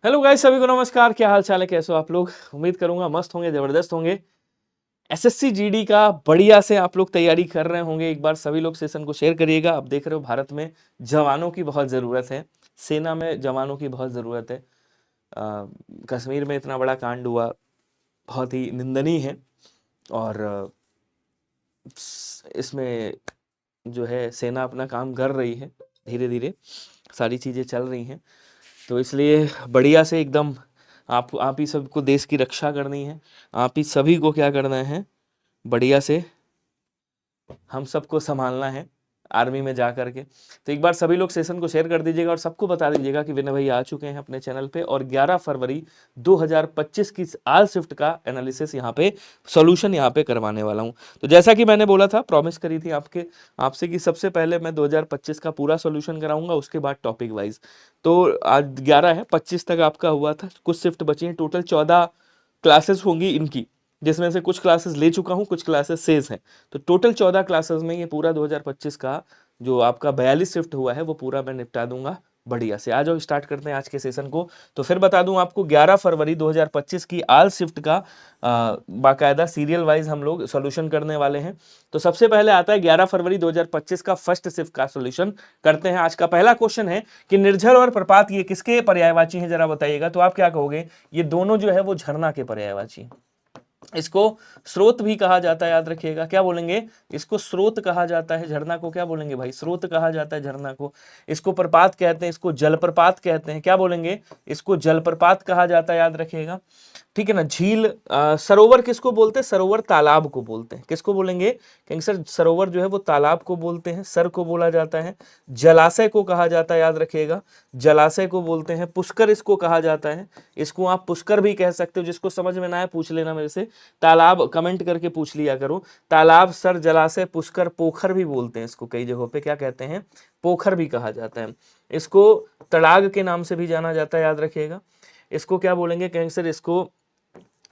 Hello guys, सभी को नमस्कार। क्या हाल चाल है, कैसे हो आप लोग? उम्मीद करूंगा मस्त होंगे, जबरदस्त होंगे। एसएससी जीडी का बढ़िया से आप लोग तैयारी कर रहे होंगे। एक बार सभी लोग सेशन को शेयर करिएगा। आप देख रहे हो भारत में जवानों की बहुत ज़रूरत है, सेना में जवानों की बहुत ज़रूरत है। कश्मीर में इतना बड़ा कांड हुआ, बहुत ही निंदनीय है। और इसमें जो है सेना अपना काम कर रही है, धीरे धीरे सारी चीज़ें चल रही हैं। तो इसलिए बढ़िया से एकदम आप ही सबको देश की रक्षा करनी है। आप ही सभी को क्या करना है, बढ़िया से हम सबको संभालना है आर्मी में जा करके। तो एक बार सभी लोग सेशन को शेयर कर दीजिएगा और सबको बता दीजिएगा कि विनय भाई आ चुके हैं अपने चैनल पे। और 11 फरवरी 2025 की आल शिफ्ट का एनालिसिस यहाँ पे सॉल्यूशन यहाँ पे करवाने वाला हूँ। तो जैसा कि मैंने बोला था, प्रॉमिस करी थी आपसे कि सबसे पहले मैं 2025 का पूरा सॉल्यूशन कराऊंगा, उसके बाद टॉपिक वाइज। तो आज 11 है, 25 तक आपका हुआ था, कुछ शिफ्ट बची हैं। टोटल 14 क्लासेस होंगी इनकी, जिसमें से कुछ क्लासेस ले चुका हूं, कुछ क्लासेस शेष हैं। तो टोटल 14 क्लासेस में ये पूरा 2025 का जो आपका 42 शिफ्ट हुआ है वो पूरा मैं निपटा दूंगा बढ़िया से। आ जाओ, स्टार्ट करते हैं आज के सेशन को। तो फिर बता दूं आपको, 11 फरवरी 2025 की आल शिफ्ट का बाकायदा सीरियल वाइज हम लोग सॉल्यूशन करने वाले हैं। तो सबसे पहले आता है 11 फरवरी 2025 का फर्स्ट शिफ्ट का सॉल्यूशन करते हैं। आज का पहला क्वेश्चन है कि निर्झर और प्रपात ये किसके पर्यायवाची हैं, जरा बताइएगा। तो आप क्या कहोगे? ये दोनों जो है वो झरना के पर्यायवाची। इसको स्रोत भी कहा जाता है, याद रखिएगा। क्या बोलेंगे? इसको स्रोत कहा जाता है। झरना को क्या बोलेंगे भाई? स्रोत कहा जाता है झरना को। इसको प्रपात कहते हैं, इसको जलप्रपात कहते हैं। क्या बोलेंगे? इसको जलप्रपात कहा जाता है, याद रखिएगा। ठीक है ना। झील, सरोवर किसको बोलते हैं? सरोवर तालाब को बोलते हैं। किसको बोलेंगे? क्योंकि सर सरोवर जो है वो तालाब को बोलते हैं, सर को बोला जाता है। जलाशय को कहा जाता है, याद रखिएगा, जलाशय को बोलते हैं। पुष्कर इसको कहा जाता है, इसको आप पुष्कर भी कह सकते हो। जिसको समझ में ना आए पूछ लेना मेरे से, तालाब कमेंट करके पूछ लिया करो। तालाब, सर, जलाशय, पुष्कर, पोखर भी बोलते हैं इसको। कई जगहों पे क्या कहते हैं? पोखर भी कहा जाता है। इसको तड़ाग के नाम से भी जाना जाता है, याद रखिएगा। इसको क्या बोलेंगे? कहेंगे सर इसको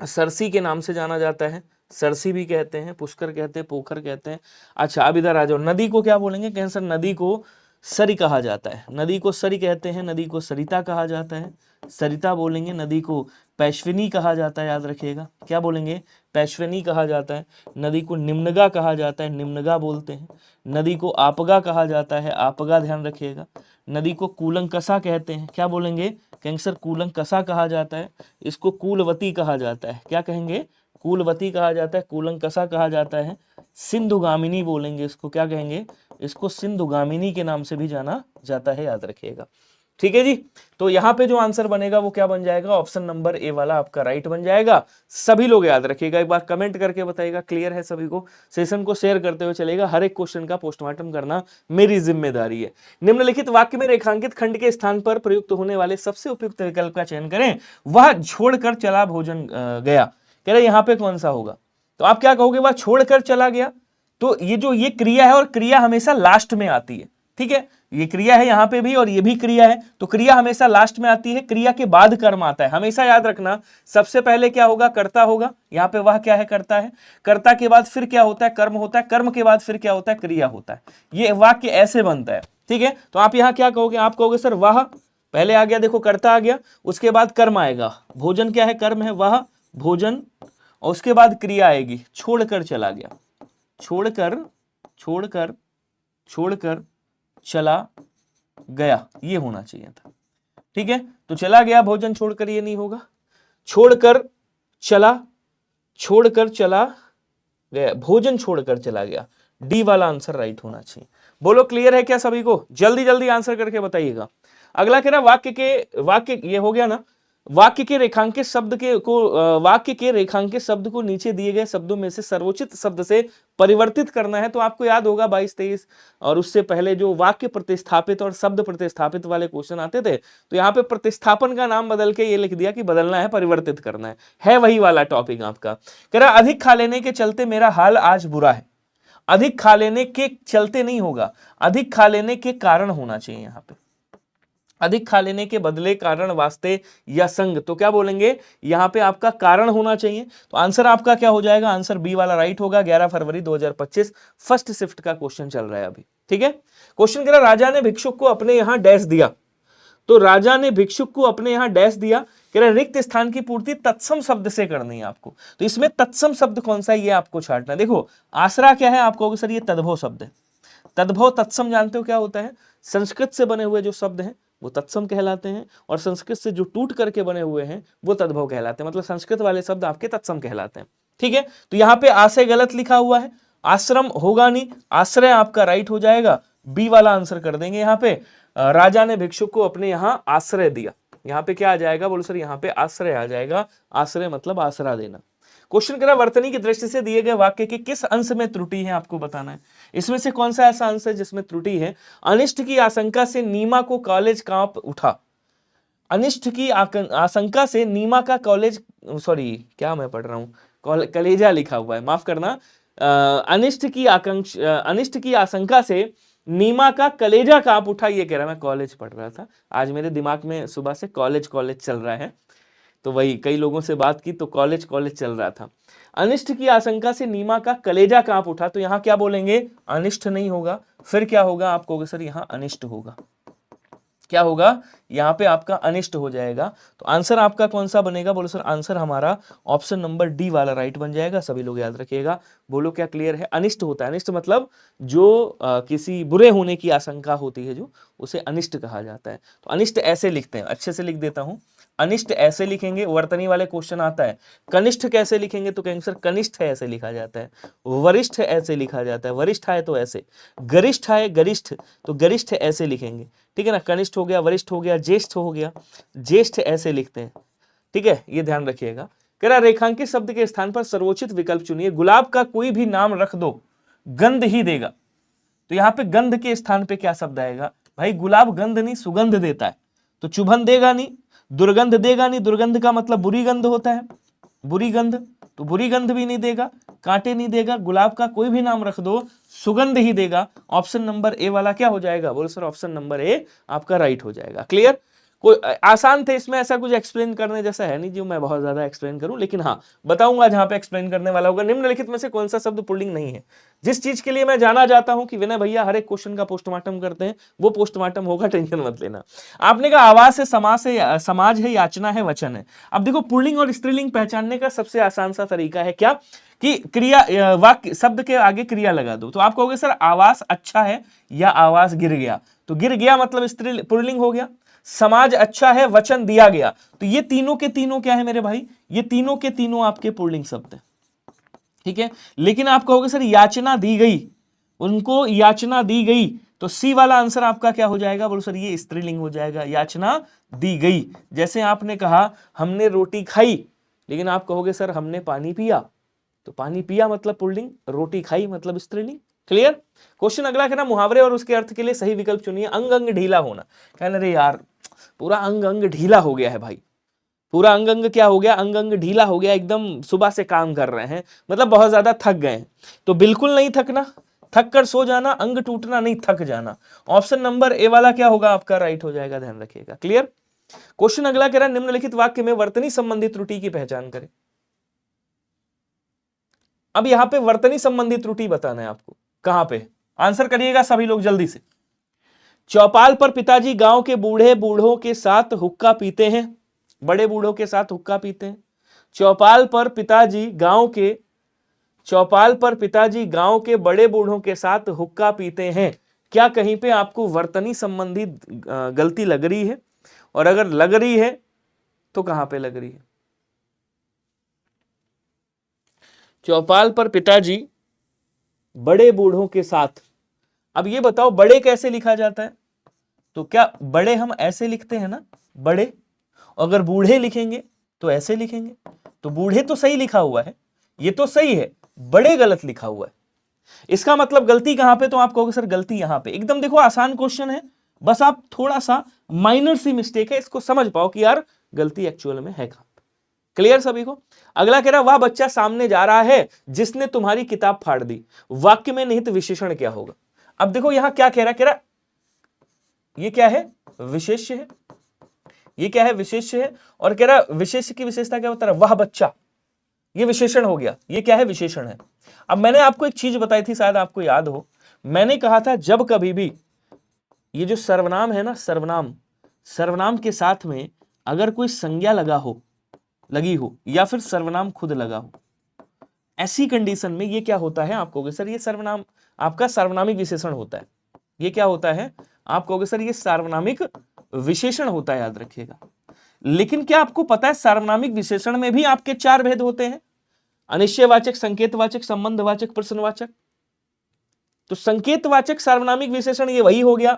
सरसी के नाम से जाना जाता है, सरसी भी कहते हैं, पुष्कर कहते हैं, पोखर कहते हैं। अच्छा, अब इधर आ जाओ। नदी को क्या बोलेंगे? कहें सर नदी को सरी कहा जाता है, नदी को सरी कहते हैं। नदी को सरिता कहा जाता है, सरिता बोलेंगे। नदी को पैश्विनी कहा जाता है, याद रखिएगा। क्या बोलेंगे? पैश्विनी कहा जाता है। नदी को निम्नगा कहा जाता है, निम्नगा बोलते हैं। नदी को आपगा कहा जाता है, आपगा ध्यान रखिएगा। नदी को कूलंकसा कहते हैं। क्या बोलेंगे? कहेंगे सर कूलंकसा कहा जाता है। इसको कूलवती कहा जाता है। क्या कहेंगे? कूलवती कहा जाता है, कूलंकसा कहा जाता है। सिंधुगामिनी बोलेंगे इसको। क्या कहेंगे? इसको सिंधुगामिनी के नाम से भी जाना जाता है, याद रखिएगा। ठीक है जी। तो यहाँ पे जो आंसर बनेगा वो क्या बन जाएगा? ऑप्शन नंबर ए वाला आपका राइट बन जाएगा। सभी लोग याद रखिएगा, एक बार कमेंट करके बताइएगा। क्लियर है सभी को? सेशन को शेयर करते हुए चलेगा। हर एक क्वेश्चन का पोस्टमार्टम करना मेरी जिम्मेदारी है। निम्नलिखित वाक्य में रेखांकित खंड के स्थान पर प्रयुक्त होने वाले सबसे उपयुक्त विकल्प का चयन करें। वह छोड़कर चला भोजन गया। कह रहे यहाँ पे कौन सा होगा? तो आप क्या कहोगे? वह छोड़कर चला गया। तो ये क्रिया है और क्रिया हमेशा लास्ट में आती है। ठीक है, ये क्रिया है यहाँ पे भी और ये भी क्रिया है। तो क्रिया हमेशा लास्ट में आती है, क्रिया के बाद कर्म आता है। हमेशा याद रखना, सबसे पहले क्या होगा? कर्ता होगा। यहाँ पे वह क्या है? कर्ता है। कर्ता के बाद फिर क्या होता है? कर्म होता है। कर्म के बाद फिर क्या होता है? क्रिया होता है। ये वाक्य ऐसे बनता है। ठीक है, तो आप यहाँ क्या कहोगे? आप कहोगे सर वह पहले आ गया, देखो कर्ता आ गया, उसके बाद कर्म आएगा। भोजन क्या है? कर्म है, वह भोजन, और उसके बाद क्रिया आएगी, छोड़कर चला गया। छोड़कर, छोड़कर, छोड़कर चला गया, ये होना चाहिए था। ठीक है, तो चला गया भोजन छोड़कर, ये नहीं होगा। छोड़कर चला, छोड़कर चला गया, भोजन छोड़कर चला गया। डी वाला आंसर राइट होना चाहिए। बोलो क्लियर है क्या सभी को? जल्दी जल्दी आंसर करके बताइएगा। अगला कह रहा वाक्य ये हो गया ना। वाक्य के रेखांकित शब्द को नीचे दिए गए शब्दों में से सर्वोचित शब्द से परिवर्तित करना है। तो आपको याद होगा 22-23 और उससे पहले जो वाक्य प्रतिस्थापित और शब्द प्रतिस्थापित वाले क्वेश्चन आते थे, तो यहाँ पे प्रतिस्थापन का नाम बदल के ये लिख दिया कि बदलना है, परिवर्तित करना है वही वाला टॉपिक आपका। कह रहा अधिक खा लेने के चलते मेरा हाल आज बुरा है। अधिक खा लेने के चलते नहीं होगा, अधिक खा लेने के कारण होना चाहिए। यहाँ पे अधिक खा लेने के बदले, कारण, वास्ते या संग, तो क्या बोलेंगे? यहां पे आपका कारण होना चाहिए। तो आंसर आपका क्या हो जाएगा? आंसर बी वाला राइट होगा। 11 फरवरी 2025 फर्स्ट शिफ्ट का क्वेश्चन चल रहा है अभी। ठीक है, क्वेश्चन कह रहा राजा ने भिक्षुक को अपने यहां डैश दिया। तो राजा ने भिक्षुक को अपने यहां डैश दिया, कह रहा रिक्त स्थान की पूर्ति तत्सम शब्द से करनी है आपको। तो इसमें तत्सम शब्द कौन सा है ये आपको छांटना। देखो आसरा क्या है, आपको सर ये तद्भव शब्द है। तद्भव तत्सम जानते हो क्या होता है, संस्कृत से बने हुए जो शब्द हैं वो तत्सम कहलाते हैं, और संस्कृत से जो टूट करके बने हुए हैं वो तद्भव कहलाते हैं। मतलब संस्कृत वाले शब्द आपके तत्सम कहलाते हैं। ठीक है, तो यहाँ पे आशय गलत लिखा हुआ है, आश्रम होगा नहीं, आश्रय आपका राइट हो जाएगा, बी वाला आंसर कर देंगे। यहाँ पे राजा ने भिक्षुक को अपने यहाँ आश्रय दिया, यहाँ पे क्या आ जाएगा, बोलो सर यहाँ पे आश्रय आ जाएगा। आश्रय मतलब आसरा देना। क्वेश्चन कह रहा वर्तनी की दृष्टि से दिए गए वाक्य के किस अंश में त्रुटि है आपको बताना है। इसमें से कौन सा ऐसा अंश है जिसमें त्रुटि है। अनिष्ट की आशंका से नीमा को कॉलेज कांप उठा। अनिष्ट की आशंका से नीमा का कॉलेज, सॉरी क्या मैं पढ़ रहा हूं, कलेजा लिखा हुआ है, माफ करना। अनिष्ट की आशंका से नीमा का कलेजा कांप उठा, ये कह रहा मैं कॉलेज पढ़ रहा था, आज मेरे दिमाग में सुबह से कॉलेज चल रहा है, तो वही कई लोगों से बात की तो कॉलेज चल रहा था। अनिष्ट की आशंका से नीमा का कलेजा कांप उठा, तो यहां क्या बोलेंगे, अनिष्ट नहीं होगा, फिर क्या होगा, आप कहोगे सर यहां अनिष्ट होगा। क्या होगा, यहां पे आपका अनिष्ट हो जाएगा। तो आंसर आपका कौन सा बनेगा, बोलो सर आंसर हमारा ऑप्शन नंबर डी वाला राइट बन जाएगा। सभी लोग याद रखिएगा, बोलो क्या क्लियर है। अनिष्ट होता है, अनिष्ट मतलब जो किसी बुरे होने की आशंका होती है जो, उसे अनिष्ट कहा जाता है। तो अनिष्ट ऐसे लिखते हैं, अच्छे से लिख देता हूं, अनिष्ट ऐसे लिखेंगे। वर्तनी वाले क्वेश्चन आता है कनिष्ठ कैसे लिखेंगे, तो कहेंगे सर कनिष्ठ है ऐसे लिखा जाता है, वरिष्ठ ऐसे लिखा जाता है, वरिष्ठ है तो ऐसे, गरिष्ठ है गरिष्ठ तो गरिष्ठ ऐसे लिखेंगे। ठीक है ना, कनिष्ठ हो गया, वरिष्ठ हो गया, ज्येष्ठ हो गया, ज्येष्ठ ऐसे लिखते हैं। ठीक है, ये ध्यान रखिएगा। कह रहा रेखांकित शब्द के स्थान पर सर्वोचित विकल्प चुनिए। गुलाब का कोई भी नाम रख दो गंध ही देगा। तो यहाँ पे गंध के स्थान पे क्या शब्द आएगा भाई, गुलाब गंध नहीं सुगंध देता है, तो चुभन देगा नहीं, दुर्गंध देगा नहीं, दुर्गंध का मतलब बुरी गंध होता है, बुरी गंध, तो बुरी गंध भी नहीं देगा, कांटे नहीं देगा। गुलाब का कोई भी नाम रख दो सुगंध ही देगा। ऑप्शन नंबर ए वाला क्या हो जाएगा, बोलो सर ऑप्शन नंबर ए आपका राइट हो जाएगा। क्लियर, कोई आसान थे, इसमें ऐसा कुछ एक्सप्लेन करने जैसा है नहीं जो मैं बहुत ज्यादा एक्सप्लेन करूं, लेकिन हाँ बताऊंगा जहां पे एक्सप्लेन करने वाला होगा। निम्नलिखित में से कौन सा शब्द पुल्लिंग नहीं है। जिस चीज के लिए मैं जाना जाता हूं कि विनय भैया हर एक क्वेश्चन का पोस्टमार्टम करते हैं, वो पोस्टमार्टम होगा, टेंशन मत लेना। आपने कहा आवास है, समाज है, याचना है, वचन है। अब देखो पुल्लिंग और स्त्रीलिंग पहचानने का सबसे आसान सा तरीका है क्या, कि क्रिया, वाक्य शब्द के आगे क्रिया लगा दो। तो आप कहोगे सर आवास अच्छा है या आवास गिर गया, तो गिर गया मतलब स्त्री पुल्लिंग हो गया। समाज अच्छा है, वचन दिया गया, तो ये तीनों के तीनों क्या है मेरे भाई, ये तीनों के तीनों आपके पुल्लिंग शब्द है। ठीक है, लेकिन आप कहोगे सर याचना दी गई, उनको याचना दी गई, तो सी वाला आंसर आपका क्या हो जाएगा, बोलो सर ये स्त्रीलिंग हो जाएगा, याचना दी गई। जैसे आपने कहा हमने रोटी खाई, लेकिन आप कहोगे सर हमने पानी पिया, तो पानी पिया मतलब पुल्लिंग, रोटी खाई मतलब स्त्रीलिंग। क्लियर। क्वेश्चन अगला कहना मुहावरे और उसके अर्थ के लिए सही विकल्प चुनिए। अंग अंग ढीला होना, कहना रे यार पूरा अंग अंग ढीला हो गया है भाई, पूरा अंग अंग क्या हो गया, अंग अंग ढीला हो गया, एकदम सुबह से काम कर रहे हैं, मतलब बहुत ज्यादा थक गए हैं। तो बिल्कुल नहीं थकना, थक कर सो जाना, अंग टूटना नहीं, थक जाना। ऑप्शन नंबर ए वाला क्या होगा आपका राइट हो जाएगा, ध्यान रखिएगा। क्लियर। क्वेश्चन अगला कह रहा है निम्नलिखित वाक्य में वर्तनी संबंधी त्रुटि की पहचान करें। अब यहां पे वर्तनी संबंधी त्रुटि बताना है आपको, कहां पे, आंसर करिएगा सभी लोग जल्दी से। चौपाल पर पिताजी गांव के बूढ़े बूढ़ों के साथ हुक्का पीते हैं, बड़े बूढ़ों के साथ हुक्का पीते हैं। चौपाल पर पिताजी गांव के, चौपाल पर पिताजी गांव के बड़े बूढ़ों के साथ हुक्का पीते हैं। क्या कहीं पे आपको वर्तनी संबंधी गलती लग रही है, और अगर लग रही है तो कहां पे लग रही है। चौपाल पर पिताजी बड़े बूढ़ों के साथ, अब ये बताओ बड़े कैसे लिखा जाता है, तो क्या बड़े हम ऐसे लिखते हैं ना बड़े, अगर बूढ़े लिखेंगे तो ऐसे लिखेंगे। तो बूढ़े तो सही लिखा हुआ है, ये तो सही है, बड़े गलत लिखा हुआ है। इसका मतलब गलती कहां पे, तो आप कहोगे सर गलती यहां पे। एकदम देखो आसान क्वेश्चन है, बस आप थोड़ा सा माइनर सी मिस्टेक है, इसको समझ पाओ कि यार गलती एक्चुअल में है कहां। क्लियर सभी को। अगला कह रहा वह बच्चा सामने जा रहा है जिसने तुम्हारी किताब फाड़ दी, वाक्य में निहित विशेषण क्या होगा। अब देखो यहां क्या कह रहा ये क्या है, विशेष्य है, ये क्या है, विशेष्य है, और कह रहा विशेष्य की विशेषता क्या होता है, वह बच्चा, ये विशेषण हो गया, ये क्या है, विशेषण है। अब मैंने आपको एक चीज बताई थी, शायद आपको याद हो, मैंने कहा था जब कभी भी ये जो सर्वनाम है ना, सर्वनाम, सर्वनाम के साथ में अगर कोई संज्ञा लगी हो या फिर सर्वनाम खुद लगा हो, ऐसी कंडीशन में ये क्या होता है, आप कहोगे सर ये सर्वनाम आपका सार्वनामिक विशेषण होता है। ये क्या होता है, आप कहोगे सर ये सार्वनामिक विशेषण होता है, याद रखिएगा। लेकिन क्या आपको पता है सार्वनामिक विशेषण में भी आपके 4 भेद होते हैं, अनिश्चयवाचक, संकेतवाचक, संबंधवाचक, प्रश्नवाचक। तो संकेतवाचक सार्वनामिक विशेषण ये वही हो गया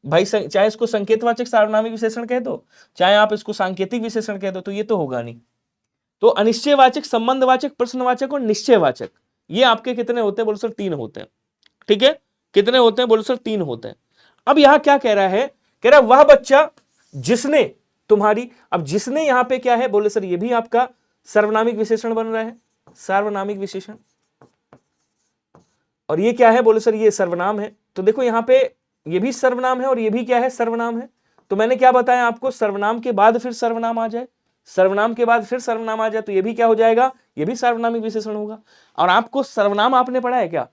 भाई, चाहे इसको संकेतवाचक सार्वनामिक विशेषण कह दो, चाहे आप इसको सांकेतिक विशेषण कह दो, तो ये तो होगा नहीं। तो अनिश्चयवाचक, संबंधवाचक, प्रश्नवाचक और निश्चयवाचक ये आपके कितने होते हैं, बोलो सर 3 होते हैं। ठीक है, कितने होते हैं, बोलो सर 3 होते हैं। अब यहां क्या कह रहा है, कह रहा वह बच्चा जिसने तुम्हारी, अब जिसने यहां पे क्या है, बोले सर ये भी आपका सार्वनामिक विशेषण बन रहा है, सार्वनामिक विशेषण। और ये क्या है, बोले सर ये सर्वनाम है। तो देखो यहां पे ये भी सर्वनाम है और ये भी क्या है, सर्वनाम है। तो मैंने क्या बताया आपको, सर्वनाम के बाद फिर सर्वनाम आ जाए, सर्वनाम के बाद फिर सर्वनाम आ जाए, तो ये भी क्या हो जाएगा, ये भी सार्वनामिक विशेषण होगा। और आपको सर्वनाम आपने पढ़ा है क्या,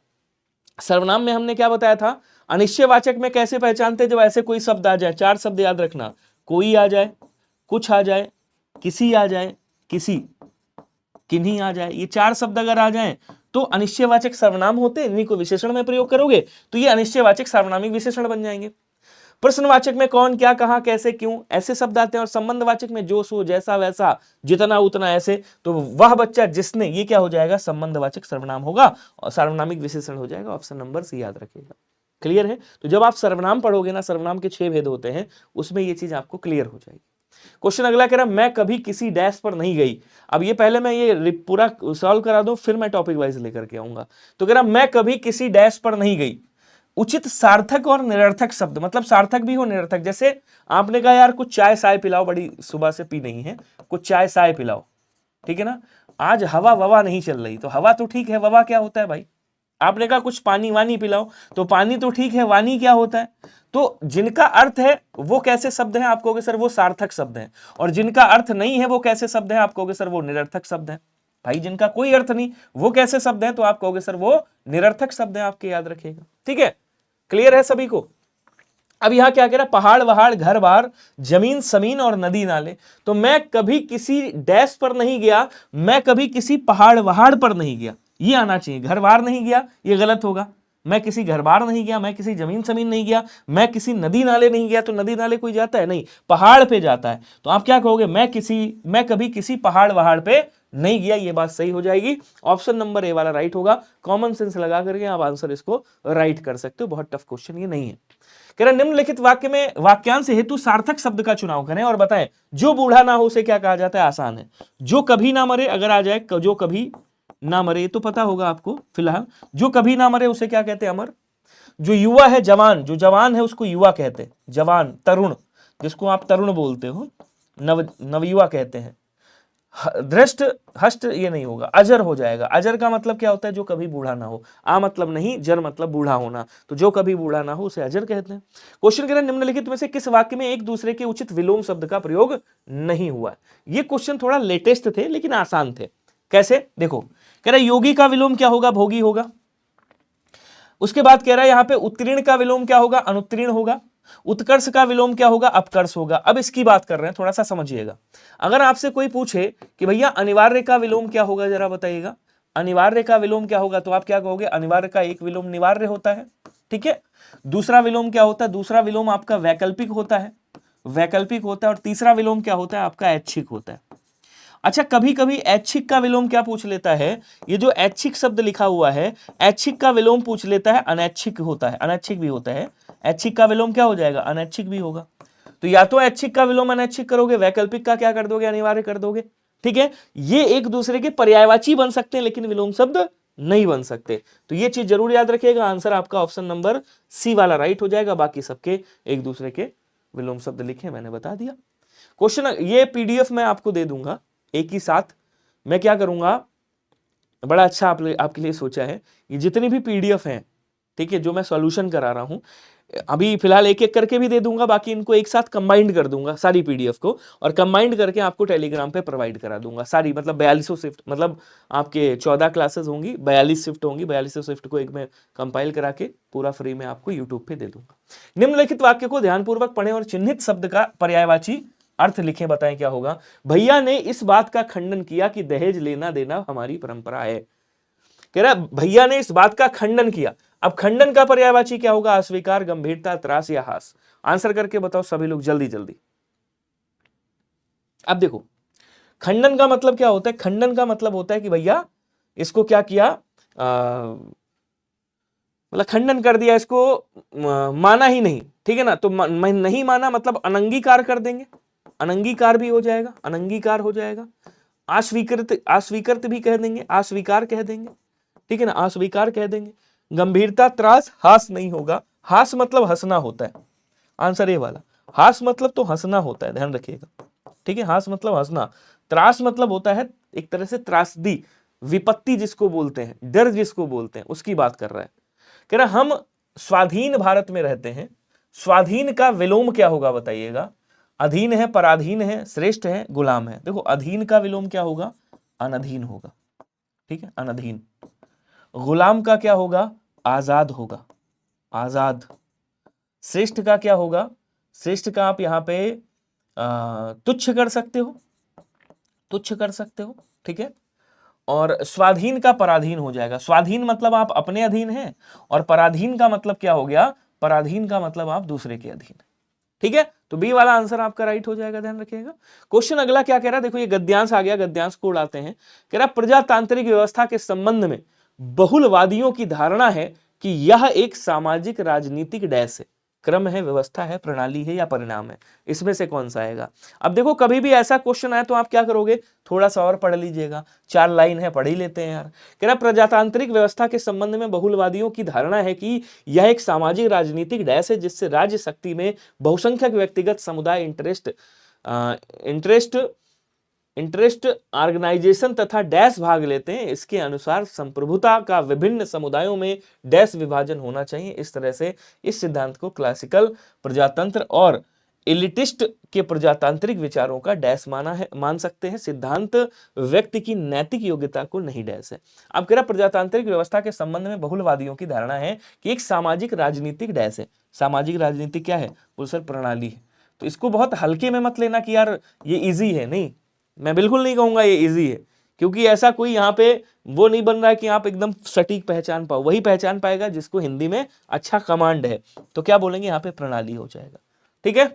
सर्वनाम में हमने क्या बताया था, अनिश्चयवाचक में कैसे पहचानते, जब ऐसे कोई शब्द आ जाए, 4 शब्द याद रखना, कोई आ जाए, कुछ आ जाए, किसी आ जाए, किसी, किन्हीं आ जाए, ये 4 शब्द अगर आ जाए तो अनिश्चयवाचक सर्वनाम होते, इन्हीं को विशेषण में प्रयोग करोगे तो ये अनिश्चयवाचक सार्वनामिक विशेषण बन जाएंगे। प्रश्नवाचक में कौन, क्या, कहां, कैसे, क्यों, ऐसे शब्द आते हैं। और संबंधवाचक में जो, सो, जैसा, वैसा, जितना, उतना, ऐसे। तो वह बच्चा जिसने, ये क्या हो जाएगा, संबंधवाचक सर्वनाम होगा और सार्वनामिक विशेषण हो जाएगा। ऑप्शन नंबर सी याद रखिएगा। क्लियर है। तो जब आप सर्वनाम पढ़ोगे ना, सर्वनाम के 6 भेद होते हैं, उसमें ये चीज आपको क्लियर हो जाएगी। क्वेश्चन अगला कह रहा मैं कभी किसी डैश पर नहीं गई। अब ये पहले मैं ये पूरा सॉल्व करा दूं, फिर मैं टॉपिक वाइज लेकर के आऊंगा। तो कह रहा मैं कभी किसी डैश पर नहीं गई। उचित सार्थक और निरर्थक शब्द, मतलब सार्थक भी हो निरर्थक। जैसे आपने कहा यार कुछ चाय साय पिलाओ, बड़ी सुबह से पी नहीं है, कुछ चाय साय पिलाओ, ठीक है ना। आज हवा ववा नहीं चल रही, तो हवा तो ठीक है, ववा क्या होता है भाई। आपने कहा कुछ पानी वानी पिलाओ, तो पानी तो ठीक है, वानी क्या होता है। तो जिनका अर्थ है वो कैसे शब्द हैं, आप कहोगे सर वो सार्थक शब्द हैं। और जिनका अर्थ नहीं है वो कैसे शब्द हैं, आप कहोगे सर वो निरर्थक शब्द हैं। भाई जिनका कोई अर्थ नहीं वो कैसे शब्द हैं, तो आप कहोगे सर वो निरर्थक शब्द हैं, आपके याद रखिएगा। ठीक है, क्लियर है सभी को। अब यहां क्या कह रहा है, पहाड़ वहाड़, घर बार, जमीन समीन और नदी नाले। तो मैं कभी किसी डैश पर नहीं गया, मैं कभी किसी पहाड़ वहाड़ पर नहीं गया, ये आना चाहिए। घर बार नहीं गया ये गलत होगा, मैं किसी घर बार नहीं गया, मैं किसी जमीन समीन नहीं गया, मैं किसी नदी नाले नहीं गया। तो नदी नाले कोई जाता है नहीं, पहाड़ पे जाता है। तो आप क्या कहोगे, मैं कभी किसी पहाड़ वहाड़ पे नहीं गया, ये बात सही हो जाएगी। ऑप्शन नंबर ए वाला राइट होगा। कॉमन सेंस लगा करके आप आंसर इसको राइट कर सकते हो, बहुत टफ क्वेश्चन ये नहीं है। कह रहा निम्नलिखित वाक्य में वाक्यांश हेतु सार्थक शब्द का चुनाव करें और बताएं। जो बूढ़ा ना हो उसे क्या कहा जाता है, आसान है। जो कभी ना मरे अगर आ जाए, जो कभी ना मरे तो पता होगा आपको फिलहाल। जो कभी ना मरे उसे क्या कहते हैं, अमर। जो युवा है, जवान, जो जवान है उसको युवा कहते हैं, जवान, तरुण, जिसको आप तरुण बोलते हो, नवयुवा कहते हैं। दृष्ट, हष्ट ये नहीं होगा, अजर हो जाएगा। अजर का मतलब क्या होता है, जो कभी बूढ़ा ना हो। आ मतलब नहीं, जर मतलब बूढ़ा होना, तो जो कभी बूढ़ा ना हो उसे अजर कहते हैं। क्वेश्चन कह रहे हैं निम्नलिखित में से किस वाक्य में एक दूसरे के उचित विलोम शब्द का प्रयोग नहीं हुआ। ये क्वेश्चन थोड़ा लेटेस्ट थे लेकिन आसान थे। कैसे, देखो कह रहा है योगी का विलोम क्या होगा, भोगी होगा। उसके बाद कह रहा है यहां पे उत्तीर्ण का विलोम क्या होगा, अनुत्तीर्ण होगा। उत्कर्ष का विलोम क्या होगा, अपकर्ष होगा। अब इसकी बात कर रहे हैं, थोड़ा सा समझिएगा। अगर आपसे कोई पूछे कि भैया अनिवार्य का विलोम क्या होगा, जरा बताइएगा अनिवार्य का विलोम क्या होगा, तो आप क्या कहोगे, अनिवार्य का एक विलोम निवार्य होता है। ठीक है, दूसरा विलोम क्या होता है, दूसरा विलोम आपका वैकल्पिक होता है, वैकल्पिक होता है। और तीसरा विलोम क्या होता है, आपका ऐच्छिक होता है। अच्छा, कभी कभी ऐच्छिक का विलोम क्या पूछ लेता है, ये जो ऐच्छिक शब्द लिखा हुआ है, ऐच्छिक का विलोम पूछ लेता है, अनैच्छिक होता है, अनैच्छिक भी होता है। ऐच्छिक का विलोम क्या हो जाएगा, अनैच्छिक भी होगा। तो या तो ऐच्छिक का विलोम अनैच्छिक करोगे, वैकल्पिक का क्या कर दोगे, अनिवार्य कर दोगे। ठीक है, ये एक दूसरे के पर्यायवाची बन सकते हैं लेकिन विलोम शब्द नहीं बन सकते। तो ये चीज जरूर याद रखिएगा। आंसर आपका ऑप्शन नंबर सी वाला राइट हो जाएगा। बाकी सबके एक दूसरे के विलोम शब्द लिखे, मैंने बता दिया। क्वेश्चन ये पीडीएफ मैं आपको दे दूंगा एक ही साथ। मैं क्या करूंगा, बड़ा अच्छा आपके लिए सोचा है, ये जितनी भी पीडीएफ हैं, ठीक है, जो मैं सॉल्यूशन करा रहा हूं, अभी फिलहाल एक एक करके भी दे दूंगा, बाकी इनको एक साथ कंबाइंड कर दूंगा सारी पीडीएफ को, और कंबाइंड करके आपको टेलीग्राम पे प्रोवाइड करा दूंगा सारी, मतलब 4200 शिफ्ट, मतलब आपके 14 क्लासेस होंगी, 42 शिफ्ट होंगी, 4200 शिफ्ट को एक में कंपाइल करा के पूरा फ्री में आपको यूट्यूब पे दे दूंगा। निम्नलिखित वाक्य को ध्यानपूर्वक पढ़ें और चिन्हित शब्द का पर्यायवाची अर्थ लिखें, बताएं क्या होगा। भैया ने इस बात का खंडन किया कि दहेज लेना देना हमारी परंपरा है। कह रहा भैया ने इस बात का खंडन किया। अब खंडन का पर्यायवाची क्या होगा? अस्वीकार, गंभीरता, त्रास या हास। आंसर करके बताओ सभी लोग जल्दी जल्दी। अब देखो खंडन का मतलब क्या होता है? खंडन का मतलब होता है कि भैया इसको क्या किया, मतलब खंडन कर दिया, इसको माना ही नहीं, ठीक है ना। तो नहीं माना मतलब अनंगीकार कर देंगे, अनंगीकार भी हो जाएगा, अनंगीकार हो जाएगा। अस्वीकृत, अस्वीकृत भी कह देंगे, अस्वीकार कह देंगे, ठीक है ना, अस्वीकार कह देंगे। गंभीरता, त्रास, हास नहीं होगा। हास मतलब हंसना होता है, आंसर ए वाला। हास मतलब तो हंसना होता है, ध्यान रखिएगा, ठीक है। हास मतलब हंसना। त्रास मतलब होता है एक तरह से त्रासदी, विपत्ति जिसको बोलते हैं, डर जिसको बोलते हैं, उसकी बात कर रहा है। कह रहा हम स्वाधीन भारत में रहते हैं। स्वाधीन का विलोम क्या होगा बताइएगा? अधीन है, पराधीन है, श्रेष्ठ है, गुलाम है। देखो अधीन का विलोम क्या होगा? अनधीन होगा, ठीक है, अनधीन। गुलाम का क्या होगा? आजाद होगा, आजाद। श्रेष्ठ का क्या होगा? श्रेष्ठ का आप यहां पे तुच्छ कर सकते हो, तुच्छ कर सकते हो, ठीक है। और स्वाधीन का पराधीन हो जाएगा। स्वाधीन मतलब आप अपने अधीन हैं, और पराधीन का मतलब क्या हो गया? पराधीन का मतलब आप दूसरे के अधीन, ठीक है। तो बी वाला आंसर आपका राइट हो जाएगा, ध्यान रखिएगा। क्वेश्चन अगला क्या कह रहा है? देखो ये गद्यांश आ गया, गद्यांश को उड़ाते हैं। कह रहा प्रजातांत्रिक व्यवस्था के संबंध में बहुलवादियों की धारणा है कि यह एक सामाजिक राजनीतिक डैश है। क्रम है, व्यवस्था है, प्रणाली है या परिणाम है, इसमें से कौन सा आएगा? अब देखो कभी भी ऐसा क्वेश्चन आए तो आप क्या करोगे? थोड़ा सा और पढ़ लीजिएगा, 4 लाइन है, पढ़ ही लेते हैं यार। कह रहा प्रजातांत्रिक व्यवस्था के संबंध में बहुलवादियों की धारणा है कि यह एक सामाजिक राजनीतिक डैश है जिससे राज्य शक्ति में बहुसंख्यक व्यक्तिगत समुदाय इंटरेस्ट ऑर्गेनाइजेशन तथा डैश भाग लेते हैं। इसके अनुसार संप्रभुता का विभिन्न समुदायों में डैश विभाजन होना चाहिए। इस तरह से इस सिद्धांत को क्लासिकल प्रजातंत्र और एलिटिस्ट के प्रजातांत्रिक विचारों का डैश मान सकते हैं। सिद्धांत व्यक्ति की नैतिक योग्यता को नहीं डैश है। अब कह रहा प्रजातांत्रिक व्यवस्था के संबंध में बहुलवादियों की धारणा है कि एक सामाजिक राजनीतिक डैश है। सामाजिक राजनीति क्या है? सर प्रणाली है। तो इसको बहुत हल्के में मत लेना कि यार ये इजी है, नहीं, मैं बिल्कुल नहीं कहूंगा ये इजी है, क्योंकि ऐसा कोई यहाँ पे वो नहीं बन रहा है कि आप एकदम सटीक पहचान पाओ। वही पहचान पाएगा जिसको हिंदी में अच्छा कमांड है। तो क्या बोलेंगे यहाँ पे? प्रणाली हो जाएगा, ठीक है।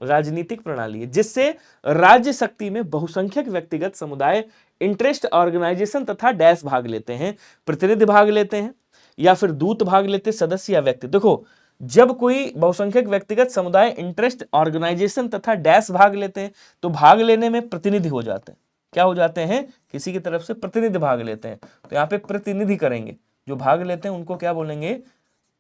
राजनीतिक प्रणाली है जिससे राज्य शक्ति में बहुसंख्यक व्यक्तिगत समुदाय इंटरेस्ट ऑर्गेनाइजेशन तथा डैश भाग लेते हैं, प्रतिनिधि भाग लेते हैं या फिर दूत भाग लेते, सदस्य या व्यक्ति। देखो जब कोई बहुसंख्यक व्यक्तिगत समुदाय इंटरेस्ट ऑर्गेनाइजेशन तथा डैश भाग लेते हैं तो भाग लेने में प्रतिनिधि हो जाते हैं। क्या हो जाते हैं? किसी की तरफ से प्रतिनिधि भाग लेते हैं। तो यहाँ पे प्रतिनिधि करेंगे, जो भाग लेते हैं उनको क्या बोलेंगे?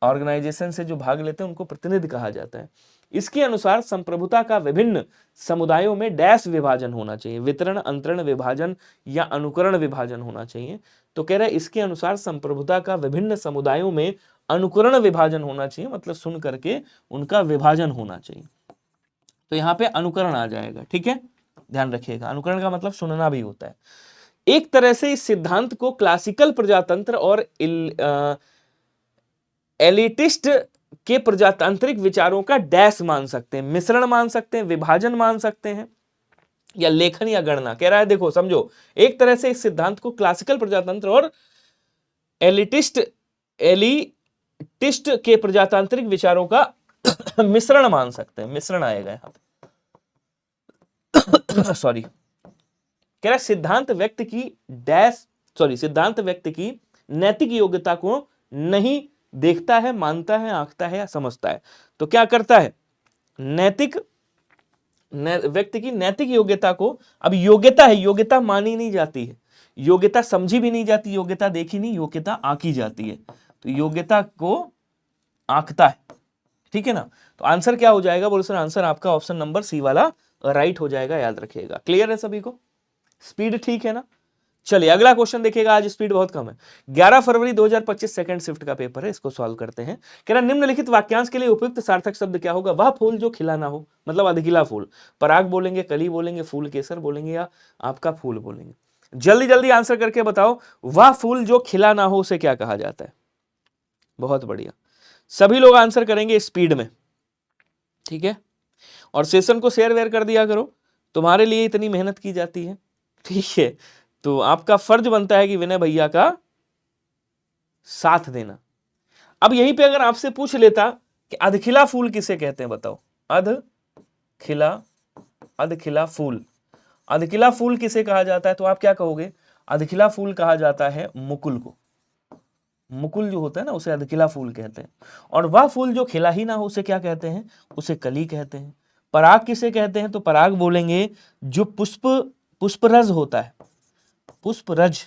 ऑर्गेनाइजेशन से जो भाग लेते हैं उनको प्रतिनिधि कहा जाता है। इसके अनुसार संप्रभुता का विभिन्न समुदायों में डैश विभाजन होना चाहिए, वितरण, अंतरण विभाजन या अनुकरण विभाजन होना चाहिए। तो कह रहा है इसके अनुसार संप्रभुता का विभिन्न समुदायों में अनुकरण विभाजन होना चाहिए, मतलब सुन करके उनका विभाजन होना चाहिए। तो यहाँ पे अनुकरण आ जाएगा, ठीक है, ध्यान रखिएगा। अनुकरण का मतलब सुनना भी होता है। एक तरह से इस सिद्धांत को क्लासिकल प्रजातंत्र और एलिटिस्ट के प्रजातांत्रिक विचारों का डैश मान सकते हैं, मिश्रण मान सकते हैं, विभाजन मान सकते हैं, या लेखन या गणना। कह रहा है देखो समझो, एक तरह से इस सिद्धांत को क्लासिकल प्रजातंत्र और एलिटिस्ट के प्रजातांत्रिक विचारों का मिश्रण मान सकते हैं। मिश्रण आएगा यहां पे सॉरी। कह रहा है सिद्धांत व्यक्ति की नैतिक योग्यता को नहीं देखता है, मानता है, आंकता है या समझता है। तो क्या करता है? व्यक्ति की नैतिक योग्यता को, अब योग्यता है, योग्यता मानी नहीं जाती है, योग्यता समझी भी नहीं जाती, योग्यता देखी नहीं, योग्यता आंकी जाती है। तो योग्यता को आंकता है, ठीक है ना। तो आंसर क्या हो जाएगा? बोलो सर आंसर आपका ऑप्शन नंबर सी वाला राइट हो जाएगा, याद रखिएगा। क्लियर है सभी को? स्पीड ठीक है ना? चलिए अगला क्वेश्चन देखिएगा, आज स्पीड बहुत कम है। 11 फरवरी 2025 सेकंड शिफ्ट का पेपर है, इसको सॉल्व करते हैं। कह रहा निम्नलिखित वाक्यांश के लिए उपयुक्त सार्थक शब्द क्या होगा? वह फूल जो खिला ना हो, मतलब अधखिला फूल। पराग बोलेंगे, कली बोलेंगे, फूल केसर बोलेंगे, या आपका फूल बोलेंगे? जल्दी जल्दी आंसर करके बताओ, वह फूल जो खिला ना हो उसे क्या कहा जाता है? बहुत बढ़िया, सभी लोग आंसर करेंगे स्पीड में, ठीक है। और सेशन को शेयर वेयर कर दिया करो, तुम्हारे लिए इतनी मेहनत की जाती है, ठीक है। तो आपका फर्ज बनता है कि विनय भैया का साथ देना। अब यहीं पे अगर आपसे पूछ लेता कि अधखिला फूल किसे कहते हैं, बताओ। अधखिला, अधखिला फूल, अधखिला फूल किसे कहा जाता है? तो आप क्या कहोगे? अधखिला फूल कहा जाता है मुकुल को। मुकुल जो होता है ना, उसे अधखिला फूल कहते हैं। और वह फूल जो खिला ही ना हो उसे क्या कहते हैं? उसे कली कहते हैं। पराग किसे कहते हैं? तो पराग बोलेंगे जो पुष्परज होता है, पुष्परज,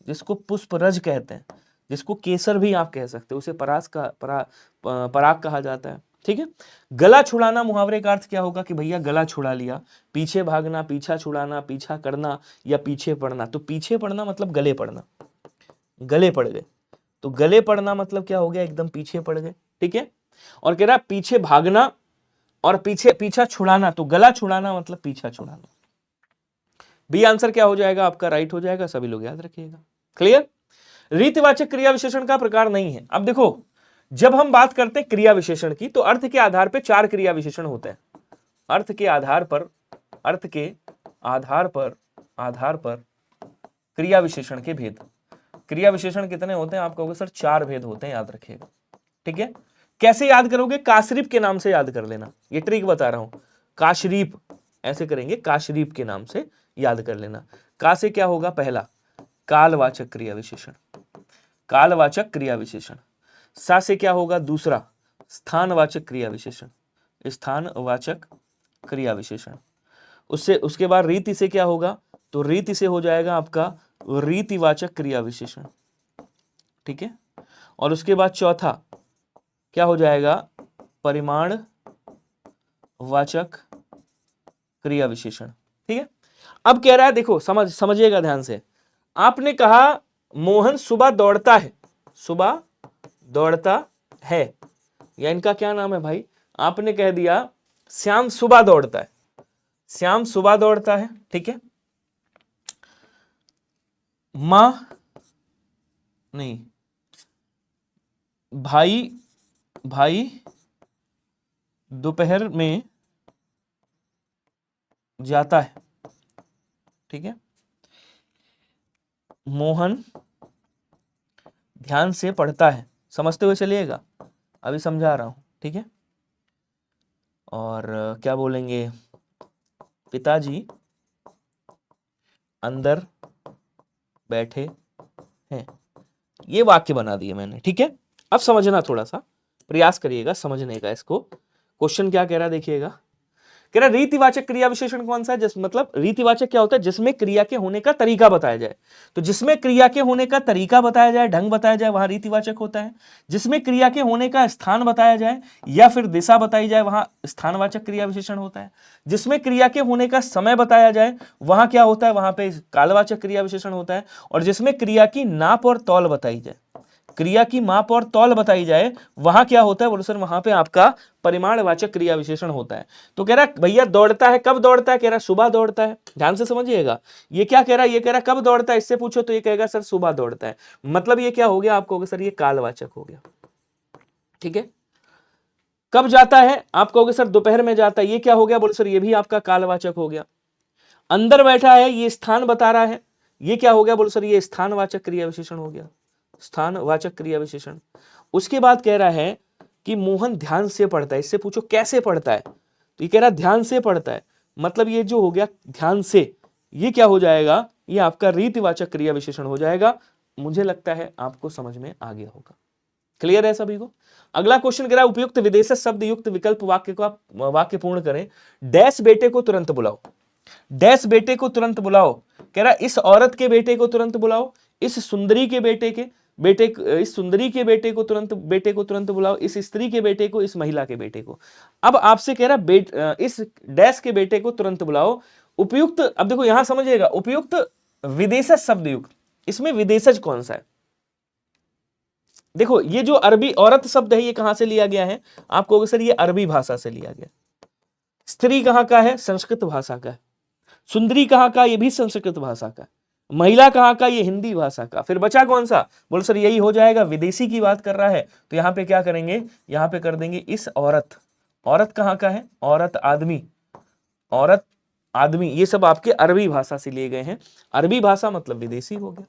जिसको पुष्परज कहते हैं, जिसको केसर भी आप कह सकते हो, उसे पराग कहा जाता है, ठीक है। गला छुड़ाना मुहावरे का अर्थ क्या होगा? कि भैया गला छुड़ा लिया। पीछे भागना, पीछा छुड़ाना, पीछा करना, या पीछे पड़ना। तो पीछे पड़ना मतलब गले पड़ना, गले पड़ गए। तो गले पड़ना मतलब क्या हो गया? एकदम पीछे पड़ गए, ठीक है। और कह रहा पीछे भागना और पीछा छुड़ाना, तो गला छुड़ाना मतलब पीछा छुड़ाना। बी आंसर क्या हो जाएगा आपका? राइट हो जाएगा, सभी लोग याद रखिएगा। क्लियर? रीतिवाचक क्रिया विशेषण का प्रकार नहीं है। अब देखो, जब हम बात करते हैं क्रिया विशेषण की, तो अर्थ के आधार पर 4 क्रिया विशेषण होते हैं। अर्थ के आधार पर, अर्थ के आधार पर क्रिया विशेषण के भेद। क्रिया विशेषण कितने होते हैं? आप कहोगे सर 4 भेद होते हैं, याद रखिएगा, ठीक है। कैसे याद करोगे? काशरीप के नाम से याद कर लेना, ये ट्रिक बता रहा हूं। काशरीप ऐसे करेंगे, काशरीप के नाम से याद कर लेना। का से क्या होगा? पहला कालवाचक क्रिया विशेषण, कालवाचक क्रिया विशेषण। सा से क्या होगा? दूसरा स्थानवाचक क्रिया विशेषण, स्थानवाचक क्रिया विशेषण। उसके बाद रीति से क्या होगा? तो रीति से हो जाएगा आपका रीतिवाचक क्रिया विशेषण, ठीक है। और उसके बाद चौथा क्या हो जाएगा? परिमाण वाचक क्रिया विशेषण, ठीक है। अब कह रहा है, देखो समझिएगा ध्यान से। आपने कहा मोहन सुबह दौड़ता है, सुबह दौड़ता है, या इनका क्या नाम है भाई? आपने कह दिया श्याम सुबह दौड़ता है, श्याम सुबह दौड़ता है, ठीक है। मां नहीं, भाई दोपहर में जाता है, ठीक है। मोहन ध्यान से पढ़ता है, समझते हुए चलिएगा, अभी समझा रहा हूं, ठीक है। और क्या बोलेंगे? पिताजी अंदर बैठे हैं। ये वाक्य बना दिए मैंने, ठीक है। अब समझना, थोड़ा सा प्रयास करिएगा समझने का इसको। क्वेश्चन क्या कह रहा है देखिएगा। कह रहा रीतिवाचक क्रिया विशेषण कौन सा है? मतलब रीतिवाचक क्या होता है? जिसमें क्रिया के होने का तरीका बताया जाए। तो जिसमें क्रिया के होने का तरीका बताया जाए, ढंग बताया जाए, वहां रीतिवाचक होता है। जिसमें क्रिया के होने का स्थान बताया जाए या फिर दिशा बताई जाए, वहां स्थानवाचक क्रिया विशेषण होता है। जिसमें क्रिया के होने का समय बताया जाए, वहां क्या होता है? वहां पे कालवाचक क्रिया विशेषण होता है। और जिसमें क्रिया की नाप और तौल बताई जाए, क्रिया की माप और तौल बताई जाए, वहां क्या होता है? बोलो सर वहां पे आपका परिमाणवाचक क्रिया विशेषण होता है। तो कह रहा है भैया दौड़ता है, कब दौड़ता है? कह रहा है सुबह दौड़ता है। ध्यान से समझिएगा, ये क्या कह रहा है? ये कह रहा है कब दौड़ता है, इससे पूछो तो ये कहेगा सर सुबह दौड़ता है। मतलब ये क्या हो गया? आप कहोगे सर ये कालवाचक हो गया, ठीक है। कब जाता है? आप कहोगे सर दोपहर में जाता है, ये क्या हो गया? बोलो सर ये भी आपका कालवाचक हो गया। अंदर बैठा है, ये स्थान बता रहा है, ये क्या हो गया? बोलो सर ये स्थानवाचक क्रिया विशेषण हो गया, स्थानवाचक क्रिया विशेषण। उसके बाद कह रहा है कि मोहन ध्यान से पढ़ता है, इससे पूछो कैसे पढ़ता है? तो ये कह रहा है ध्यान से पढ़ता है, मतलब ये जो हो गया ध्यान से, ये क्या हो जाएगा? ये आपका रीतिवाचक क्रिया विशेषण हो जाएगा। मुझे लगता है आपको समझ में आ गया होगा। क्लियर है सभी को? अगला क्वेश्चन कह रहा है उपयुक्त विदेशज शब्द युक्त विकल्प वाक्य को आप वाक्य पूर्ण करें। डैश बेटे को तुरंत बुलाओ, डैश बेटे को तुरंत बुलाओ। कह रहा है इस औरत के बेटे को तुरंत बुलाओ, इस सुंदरी के बेटे के इस सुंदरी के बेटे को तुरंत बुलाओ, इस स्त्री के बेटे को, इस महिला के बेटे को। अब आपसे कह रहा है इस डैश के बेटे को तुरंत बुलाओ। उपयुक्त, अब देखो यहां समझिएगा, उपयुक्त विदेशज शब्द युक्त, इसमें विदेशज कौन सा है? देखो ये जो अरबी औरत शब्द है ये कहां से लिया गया है? आप कहोगे सर ये अरबी भाषा से लिया गया। स्त्री कहां का है? संस्कृत भाषा का है। सुंदरी कहां का? ये भी संस्कृत भाषा का। महिला कहां का? ये हिंदी भाषा का। फिर बचा कौन सा? बोलो सर यही हो जाएगा, विदेशी की बात कर रहा है तो यहां पे क्या करेंगे, यहां पे कर देंगे इस औरत। औरत कहां का है? औरत आदमी, औरत आदमी, ये सब आपके अरबी भाषा से लिए गए हैं। अरबी भाषा मतलब विदेशी हो गया,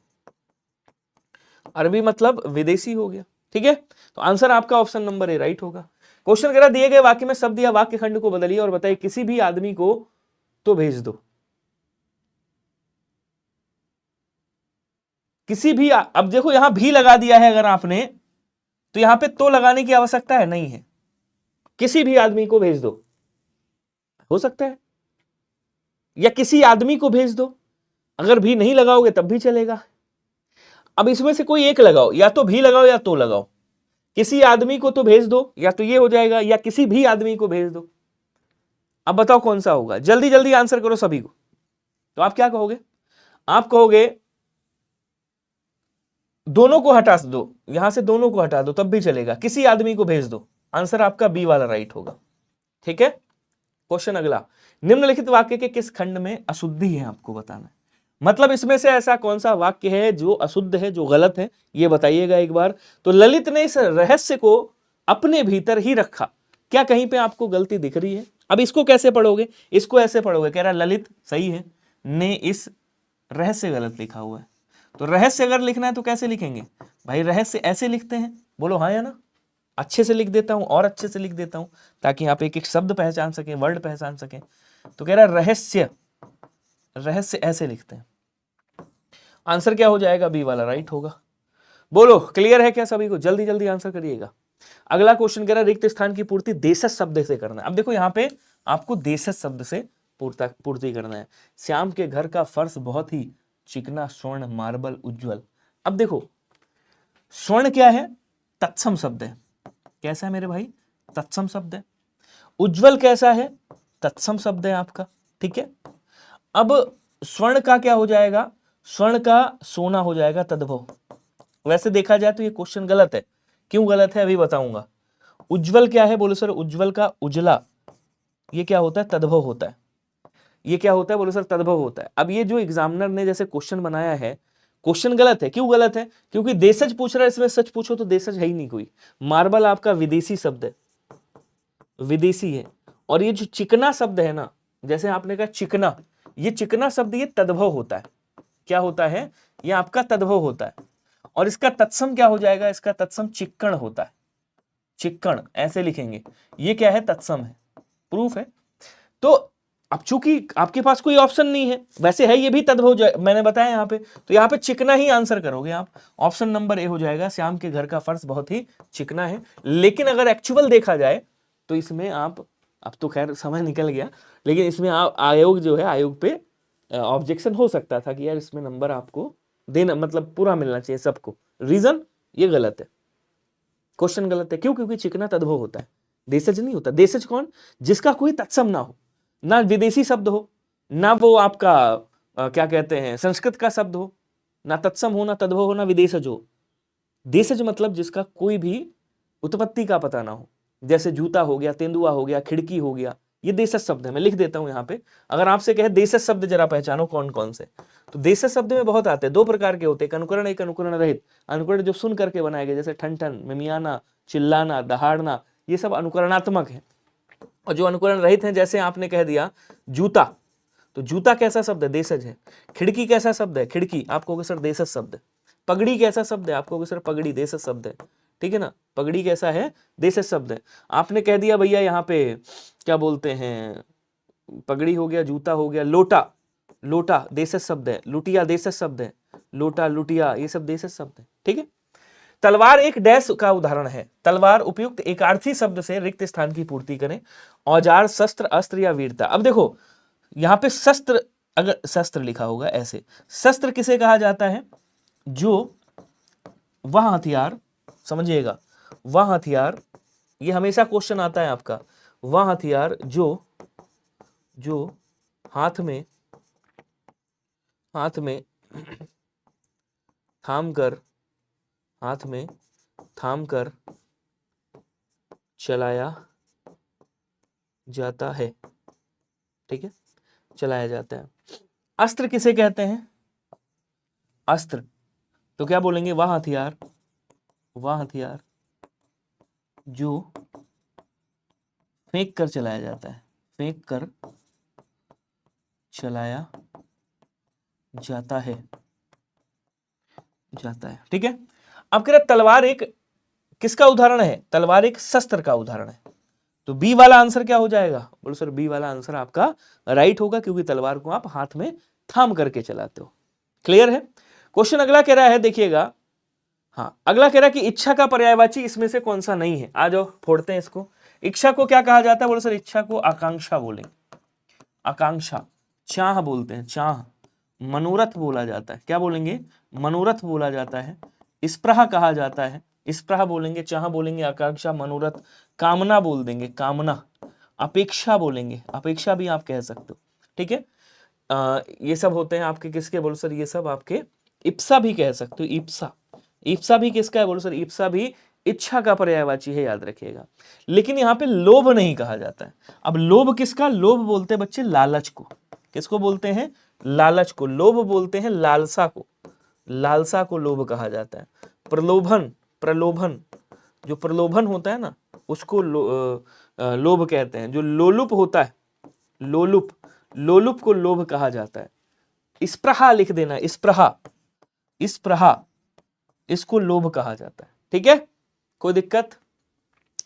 अरबी मतलब विदेशी हो गया। ठीक है, तो आंसर आपका ऑप्शन नंबर ए राइट होगा। क्वेश्चन कह रहा दिए गए वाक्य में शब्द या वाक्य खंड को बदलिए और बताइए किसी भी आदमी को तो भेज दो। किसी भी अब देखो यहां भी लगा दिया है अगर आपने, तो यहां पे तो लगाने की आवश्यकता है नहीं है। किसी भी आदमी को भेज दो हो सकता है, या किसी आदमी को भेज दो, अगर भी नहीं लगाओगे तब भी चलेगा। अब इसमें से कोई एक लगाओ, या तो भी लगाओ या तो लगाओ। किसी आदमी को तो भेज दो, या तो ये हो जाएगा, या किसी भी आदमी को भेज दो। अब बताओ कौन सा होगा, जल्दी जल्दी आंसर करो सभी को। तो आप क्या कहोगे? आप कहोगे दोनों को हटा दो, यहां से दोनों को हटा दो तब भी चलेगा, किसी आदमी को भेज दो। आंसर आपका बी वाला राइट होगा। ठीक है, क्वेश्चन अगला, निम्नलिखित वाक्य के किस खंड में अशुद्धि है आपको बताना है। मतलब इसमें से ऐसा कौन सा वाक्य है जो अशुद्ध है, जो गलत है, ये बताइएगा एक बार। तो ललित ने इस रहस्य को अपने भीतर ही रखा, क्या कहीं पे आपको गलती दिख रही है? अब इसको कैसे पढ़ोगे? इसको ऐसे पढ़ोगे, कह रहा ललित सही है, ने इस रहस्य गलत लिखा हुआ है। तो रहस्य अगर लिखना है तो कैसे लिखेंगे भाई? रहस्य ऐसे लिखते हैं, बोलो हाँ या ना? अच्छे से लिख देता हूं और अच्छे से लिख देता हूं ताकि आप एक एक शब्द पहचान सकें, वर्ड पहचान सकें। तो कह रहा रहस्य, रहस्य ऐसे लिखते हैं। आंसर क्या हो जाएगा? बी वाला राइट होगा। बोलो क्लियर है क्या सभी को? जल्दी जल्दी आंसर करिएगा। अगला क्वेश्चन कह रहा है रिक्त स्थान की पूर्ति देशज शब्द से करना है। अब देखो यहां पे आपको देशज शब्द से पूर्ति करना है। श्याम के घर का फर्श बहुत ही चिकना, स्वर्ण, मार्बल, उज्जवल। अब देखो स्वर्ण क्या है? तत्सम शब्द है। कैसा है मेरे भाई? तत्सम शब्द है। उज्जवल कैसा है? तत्सम शब्द है आपका। ठीक है, अब स्वर्ण का क्या हो जाएगा? स्वर्ण का सोना हो जाएगा, तद्भव। वैसे देखा जाए तो ये क्वेश्चन गलत है। क्यों गलत है अभी बताऊंगा। उज्जवल क्या है? बोलो सर उज्जवल का उजला, ये क्या होता है? तद्भव होता है। ये क्या होता है? बोलो सर तद्भव होता है। अब ये जो एग्जामिनर ने जैसे क्वेश्चन बनाया है, क्वेश्चन गलत है। क्यों गलत है? क्योंकि देशज पूछ रहा है, इसमें सच पूछो तो देशज है ही नहीं कोई। मार्बल आपका विदेशी शब्द है, विदेशी है। और ये जो चिकना शब्द है ना, जैसे आपने कहा चिकना, ये चिकना शब्द ये तद्भव होता है। क्या होता है? ये आपका तद्भव होता है। और इसका तत्सम क्या हो जाएगा? इसका तत्सम चिक्कण होता है। चिक्कण ऐसे लिखेंगे, ये क्या है? तत्सम है, प्रूफ है। तो अब चूंकि आपके पास कोई ऑप्शन नहीं है, वैसे है ये भी तद्भव मैंने बताया यहाँ पे, तो यहाँ पे चिकना ही आंसर करोगे आप। ऑप्शन नंबर ए हो जाएगा, श्याम के घर का फर्श बहुत ही चिकना है। लेकिन अगर एक्चुअल देखा जाए तो इसमें आप, अब तो खैर समय निकल गया, लेकिन इसमें आप आयोग जो है, आयोग पे ऑब्जेक्शन हो सकता था कि यार इसमें नंबर आपको देना, मतलब पूरा मिलना चाहिए सबको। रीजन ये गलत है, क्वेश्चन गलत है। क्यों? क्योंकि चिकना तद्भव होता है, देशज नहीं होता। देशज कौन? जिसका कोई तत्सम ना हो, ना विदेशी शब्द हो, ना वो आपका क्या कहते हैं संस्कृत का शब्द हो, ना तत्सम हो, ना तद्भव हो, ना विदेशज हो। देशज मतलब जिसका कोई भी उत्पत्ति का पता ना हो, जैसे जूता हो गया, तेंदुआ हो गया, खिड़की हो गया, ये देशज शब्द है। मैं लिख देता हूं यहाँ पे, अगर आपसे कहे देशज शब्द जरा पहचानो कौन कौन से, तो देशज शब्द में बहुत आते हैं। दो प्रकार के होते हैं, एक अनुकरण, एक अनुकरण रहित। अनुकरण जो सुन करके बनाए गए, जैसे ठन ठन, मिमियाना, चिल्लाना, दहाड़ना, ये सब अनुकरणात्मक है। और जो अनुकरण रहित हैं, जैसे आपने कह दिया जूता, तो जूता कैसा शब्द है? देशज है। खिड़की कैसा शब्द है? खिड़की, आप कहोगे सर देशज शब्द है। पगड़ी कैसा शब्द है? आप कहोगे सर पगड़ी देशज शब्द है। ठीक है ना, पगड़ी कैसा है? देशज शब्द है। आपने कह दिया भैया यहाँ पे क्या बोलते हैं, पगड़ी हो गया, जूता हो गया, लोटा, लोटा देशज शब्द है। लुटिया देशज शब्द है। लोटा, लुटिया, ये सब देशज शब्द है। ठीक है, तलवार एक डैश का उदाहरण है। तलवार उपयुक्त एकार्थी शब्द से रिक्त स्थान की पूर्ति करें। औजार, शस्त्र, अस्त्र या वीरता। अब देखो यहां पे शस्त्र, अगर शस्त्र लिखा होगा ऐसे, शस्त्र किसे कहा जाता है? जो वह हथियार, समझिएगा, वह हथियार, ये हमेशा क्वेश्चन आता है आपका, वह हथियार जो हाथ में थाम कर, हाथ में थाम कर चलाया जाता है। ठीक है, चलाया जाता है। अस्त्र किसे कहते हैं? अस्त्र, तो क्या बोलेंगे? वह हथियार, वह हथियार जो फेंक कर चलाया जाता है, फेंक कर चलाया जाता है, जाता है। ठीक है, अब कह रहे तलवार एक किसका उदाहरण है? तलवार एक शस्त्र का उदाहरण है। तो बी वाला आंसर क्या हो जाएगा? बोलो सर बी वाला आंसर आपका राइट होगा, क्योंकि तलवार को आप हाथ में थाम करके चलाते हो। क्लियर है? क्वेश्चन अगला कह रहा है, देखिएगा, हाँ अगला कह रहा है कि इच्छा का पर्यायवाची इसमें से कौन सा नहीं है? आ जाओ फोड़ते हैं इसको। इच्छा को क्या कहा जाता है? बोलो सर इच्छा को आकांक्षा बोलेंगे, आकांक्षा। चाह बोलते हैं, चाह। मनोरथ बोला जाता है, क्या बोलेंगे? मनोरथ बोला जाता है। स्पृहा कहा जाता है, स्पृहा बोलेंगे, चाह बोलेंगे, आकांक्षा, मनोरथ। कामना बोल देंगे, कामना। अपेक्षा बोलेंगे, अपेक्षा भी आप कह सकते हो। ठीक है, ये सब होते हैं आपके किसके? बोलो सर ये सब आपके इप्सा भी कह सकते हो, इप्सा। इप्सा भी किसका है? बोलो सर इप्सा भी इच्छा का पर्यायवाची है, याद रखिएगा। लेकिन यहाँ पे लोभ नहीं कहा जाता है। अब लोभ किसका? लोभ बोलते हैं बच्चे लालच को। किसको बोलते हैं? लालच को। लोभ बोलते हैं लालसा को, लालसा को लोभ कहा जाता है। प्रलोभन, प्रलोभन, जो प्रलोभन होता है ना उसको लोभ कहते हैं। जो लोलुप होता है, लोलुप, लोलुप को लोभ कहा जाता है। स्पृहा लिख देना, स्पृहा, स्पृहा, इसको लोभ कहा जाता है। ठीक है, कोई दिक्कत?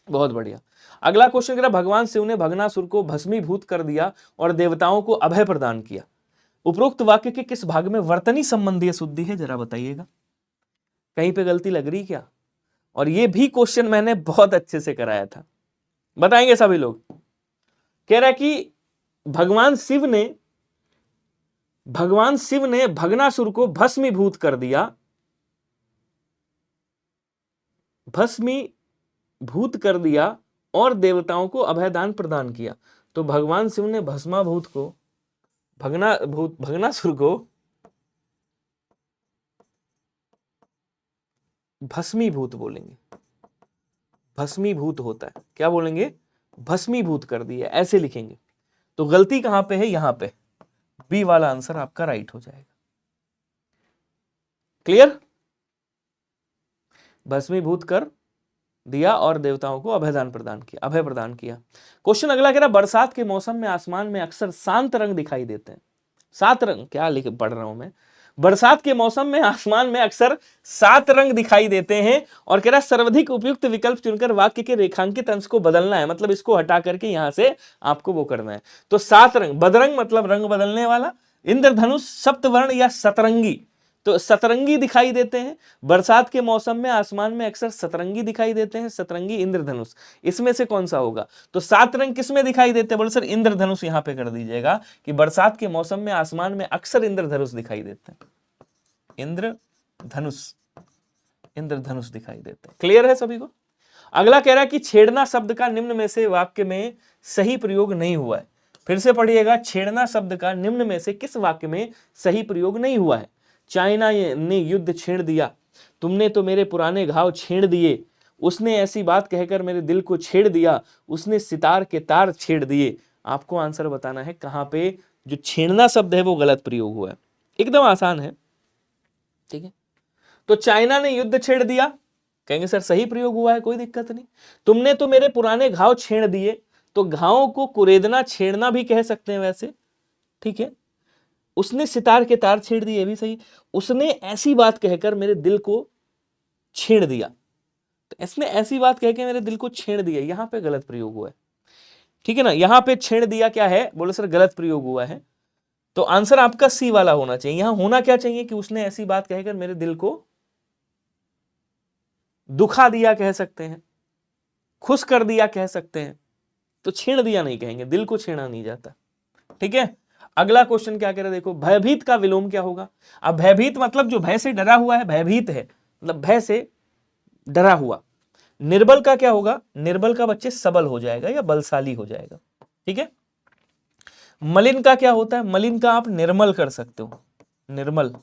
बहुत बढ़िया। अगला क्वेश्चन कह रहा भगवान शिव ने भगनासुर को भस्मीभूत कर दिया और देवताओं को अभय प्रदान किया। उपरोक्त वाक्य के किस भाग में वर्तनी संबंधी शुद्धि है? जरा बताइएगा, कहीं पे गलती लग रही क्या? और ये भी क्वेश्चन मैंने बहुत अच्छे से कराया था, बताएंगे सभी लोग। कह रहा है कि भगवान शिव ने भगनासुर को भस्मीभूत कर दिया, भस्मीभूत कर दिया और देवताओं को अभयदान प्रदान किया। तो भगवान शिव ने भस्माभूत को, भगनासुर को भस्मीभूत बोलेंगे, भस्मीभूत होता है, क्या बोलेंगे? भस्मीभूत कर दिया, ऐसे लिखेंगे। तो गलती कहां पे है? यहां पे बी वाला आंसर आपका राइट हो जाएगा। क्लियर? भस्मीभूत कर दिया और देवताओं को अभयदान प्रदान किया, अभय प्रदान किया। क्वेश्चन अगला कह रहा बरसात के मौसम में आसमान में अक्सर शांत रंग दिखाई देते हैं। 7 रंग, क्या लिख पढ़ रहा हूं मैं? बरसात के मौसम में आसमान में अक्सर 7 रंग दिखाई देते हैं, और कह रहा सर्वाधिक उपयुक्त विकल्प चुनकर वाक्य के रेखांकित अंश को बदलना है। मतलब इसको हटा करके यहां से आपको वो करना है। तो 7 रंग, बदरंग मतलब रंग बदलने वाला, इंद्रधनुष, सप्तवर्ण या सतरंगी। तो सतरंगी दिखाई देते हैं, बरसात के मौसम में आसमान में अक्सर सतरंगी दिखाई देते हैं, सतरंगी, इंद्रधनुष। इसमें से कौन सा होगा? तो 7 रंग किस में दिखाई देते हैं? बोले सर इंद्रधनुष। यहां पे कर दीजिएगा कि बरसात के मौसम में आसमान में अक्सर इंद्रधनुष दिखाई देते हैं, इंद्रधनुष, इंद्रधनुष दिखाई देते हैं। क्लियर है सभी को? अगला कह रहा है कि छेड़ना शब्द का निम्न में से वाक्य में सही प्रयोग नहीं हुआ है। फिर से पढ़िएगा, छेड़ना शब्द का निम्न में से किस वाक्य में सही प्रयोग नहीं हुआ है? चाइना ने युद्ध छेड़ दिया, तुमने तो मेरे पुराने घाव छेड़ दिए, उसने ऐसी बात कहकर मेरे दिल को छेड़ दिया, उसने सितार के तार छेड़ दिए। आपको आंसर बताना है कहां पे जो छेड़ना शब्द है वो गलत प्रयोग हुआ है। एकदम आसान है। ठीक है, तो चाइना ने युद्ध छेड़ दिया, कहेंगे सर सही प्रयोग हुआ है, कोई दिक्कत नहीं। तुमने तो मेरे पुराने घाव छेड़ दिए, तो घावों को कुरेदना, छेड़ना भी कह सकते हैं वैसे। ठीक है, उसने सितार के तार छेड़ दिए, भी सही। उसने ऐसी बात कहकर मेरे दिल को छेड़ दिया, तो इसने ऐसी बात कहकर मेरे दिल को छेड़ दिया, यहां पे गलत प्रयोग हुआ है। ठीक है ना, यहां पे छेड़ दिया क्या है? बोले सर गलत प्रयोग हुआ है। तो आंसर आपका सी वाला होना चाहिए। यहां होना क्या चाहिए कि उसने ऐसी बात कहकर मेरे दिल को दुखा दिया कह सकते हैं, खुश कर दिया कह सकते हैं। तो छेड़ दिया नहीं कहेंगे, दिल को छेड़ा नहीं जाता। ठीक है, अगला क्वेश्चन क्या कह रहे हैं देखो, भयभीत का विलोम क्या होगा? अब भयभीत मतलब जो भय से डरा हुआ है, भयभीत है मतलब भय से डरा हुआ। निर्बल का क्या होगा? निर्बल का बच्चे सबल हो जाएगा या बलशाली हो जाएगा। ठीक है, मलिन का क्या होता है? मलिन का आप निर्मल कर सकते हो, निर्मल।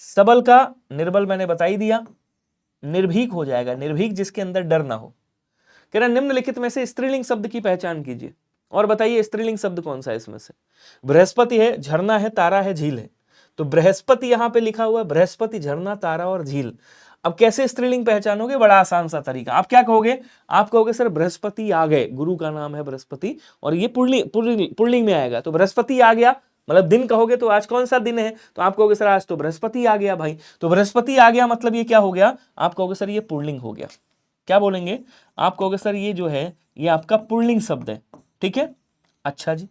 सबल का निर्बल मैंने बता ही दिया। निर्भीक हो जाएगा, निर्भीक जिसके अंदर डर ना हो। कह रहा निम्नलिखित में से स्त्रीलिंग शब्द की पहचान कीजिए और बताइए स्त्रीलिंग शब्द कौन सा है इसमें से। बृहस्पति है, झरना है, तारा है, झील है। तो बृहस्पति यहां पे लिखा हुआ है, बृहस्पति, झरना, तारा और झील। अब कैसे स्त्रीलिंग पहचानोगे? बड़ा आसान सा तरीका। आप क्या कहोगे? आप कहोगे सर बृहस्पति आ गए, गुरु का नाम है बृहस्पति और ये पुल्लिंग में आएगा, तो बृहस्पति आ गया मतलब दिन कहोगे तो आज कौन सा दिन है, तो आप कहोगे सर आज तो बृहस्पति आ गया भाई। तो बृहस्पति आ गया मतलब ये क्या हो गया? आप कहोगे सर ये पुल्लिंग हो गया। क्या बोलेंगे? आप कहोगे सर ये जो है ये आपका पुल्लिंग शब्द है। ठीक है, अच्छा जी।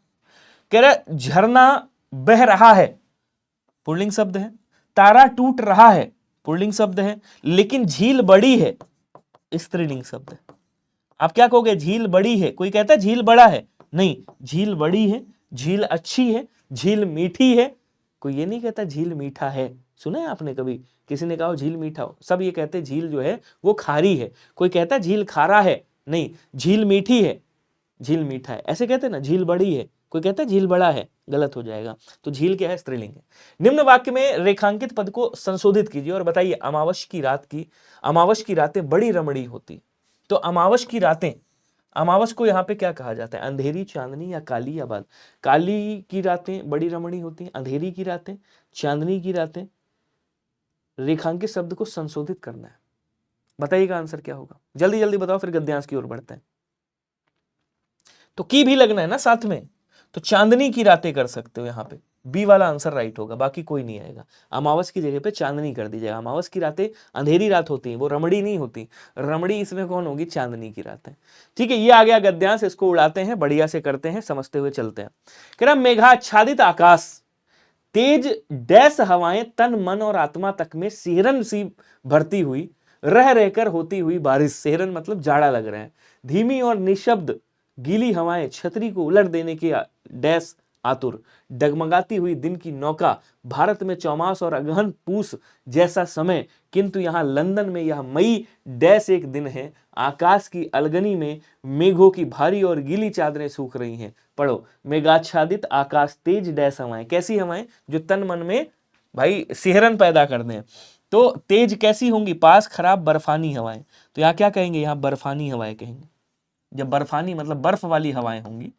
कह रहे झरना बह रहा है, पुल्लिंग शब्द है। तारा टूट रहा है, पुल्लिंग शब्द है। लेकिन झील बड़ी है, स्त्रीलिंग शब्द है। आप क्या कहोगे? झील बड़ी है। कोई कहता है झील बड़ा है, नहीं, झील बड़ी है, झील अच्छी है, झील मीठी है। कोई ये नहीं कहता झील मीठा है। सुना है आपने कभी किसी ने कहा झील मीठा हो? सब ये कहते हैं झील जो है वो खारी है। कोई कहता है झील खारा है, नहीं, झील मीठी है, झील मीठा है। ऐसे कहते हैं ना, झील बड़ी है, कोई कहता है झील बड़ा है, गलत हो जाएगा। तो झील क्या है? स्त्रीलिंग है। निम्न वाक्य में रेखांकित पद को संशोधित कीजिए और बताइए अमावस की रातें बड़ी रमणीय होती। तो अमावस की रातें, अमावस को यहाँ पे क्या कहा जाता है? अंधेरी, चांदनी या काली या बाद? काली की रातें बड़ी रमणीय होती हैं, अंधेरी की रातें, चांदनी की रातें। रेखांकित शब्द को संशोधित करना है। बताइएगा आंसर क्या होगा, जल्दी जल्दी बताओ, फिर गद्यांश की ओर बढ़ते हैं। तो की भी लगना है ना साथ में, तो चांदनी की रातें कर सकते हो। यहाँ पे बी वाला आंसर राइट होगा, बाकी कोई नहीं आएगा। अमावस की जगह पे चांदनी कर दीजिएगा। अमावस की रातें अंधेरी रात होती हैं, वो रमणी नहीं होती। रमणी इसमें कौन होगी? चांदनी की रातें। ठीक है, ये आ गया गद्यांश, इसको उड़ाते हैं, बढ़िया से करते हैं, समझते हुए चलते हैं। कह रहा मेघाच्छादित आकाश, तेज डैश हवाएं, तन मन और आत्मा तक में सिहरन सी भरती हुई, रह रहकर होती हुई बारिश। सिहरन मतलब जाड़ा लग रहा है। धीमी और निशब्द गीली हवाएं, छतरी को उलट देने के डैश आतुर। डगमगाती हुई दिन की नौका, भारत में चौमास और अगहन पूस जैसा समय, किंतु यहाँ लंदन में यह मई डैश एक दिन है। आकाश की अलगनी में मेघों की भारी और गीली चादरें सूख रही हैं। पढ़ो, मेघाच्छादित आकाश, तेज डैश हवाएं। कैसी हवाएं? जो तन मन में भाई सिहरन पैदा कर दें। तो तेज कैसी होंगी? पास, खराब, बर्फानी हवाएं। तो यहाँ क्या कहेंगे? यहाँ बर्फानी हवाएं कहेंगे। जब बर्फानी मतलब बर्फ वाली हवाएं होंगी,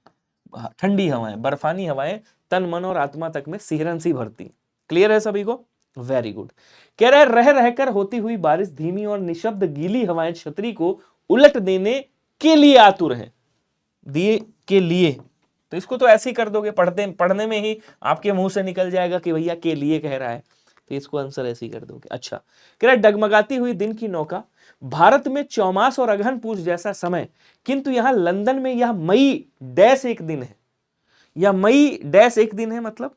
ठंडी हवाएं, बर्फानी हवाएं तन मन और आत्मा तक में सिहरन सी भरती। क्लियर है सभी को? Very good. कह रहा है रह रहकर होती हुई बारिश, धीमी और निशब्द गीली हवाएं छतरी को उलट देने के लिए आतुर है। दिए के लिए, तो इसको तो ऐसे ही कर दोगे, पढ़ने में ही आपके मुंह से निकल जाएगा कि भैया के लिए कह रहा है, तो इसको आंसर ऐसे ही कर दोगे। अच्छा, कह रहा है डगमगाती हुई दिन की नौका, भारत में चौमास और अगहन पूस जैसा समय, किंतु यहां लंदन में यह मई डैश एक दिन है। यह मई डैश एक दिन है मतलब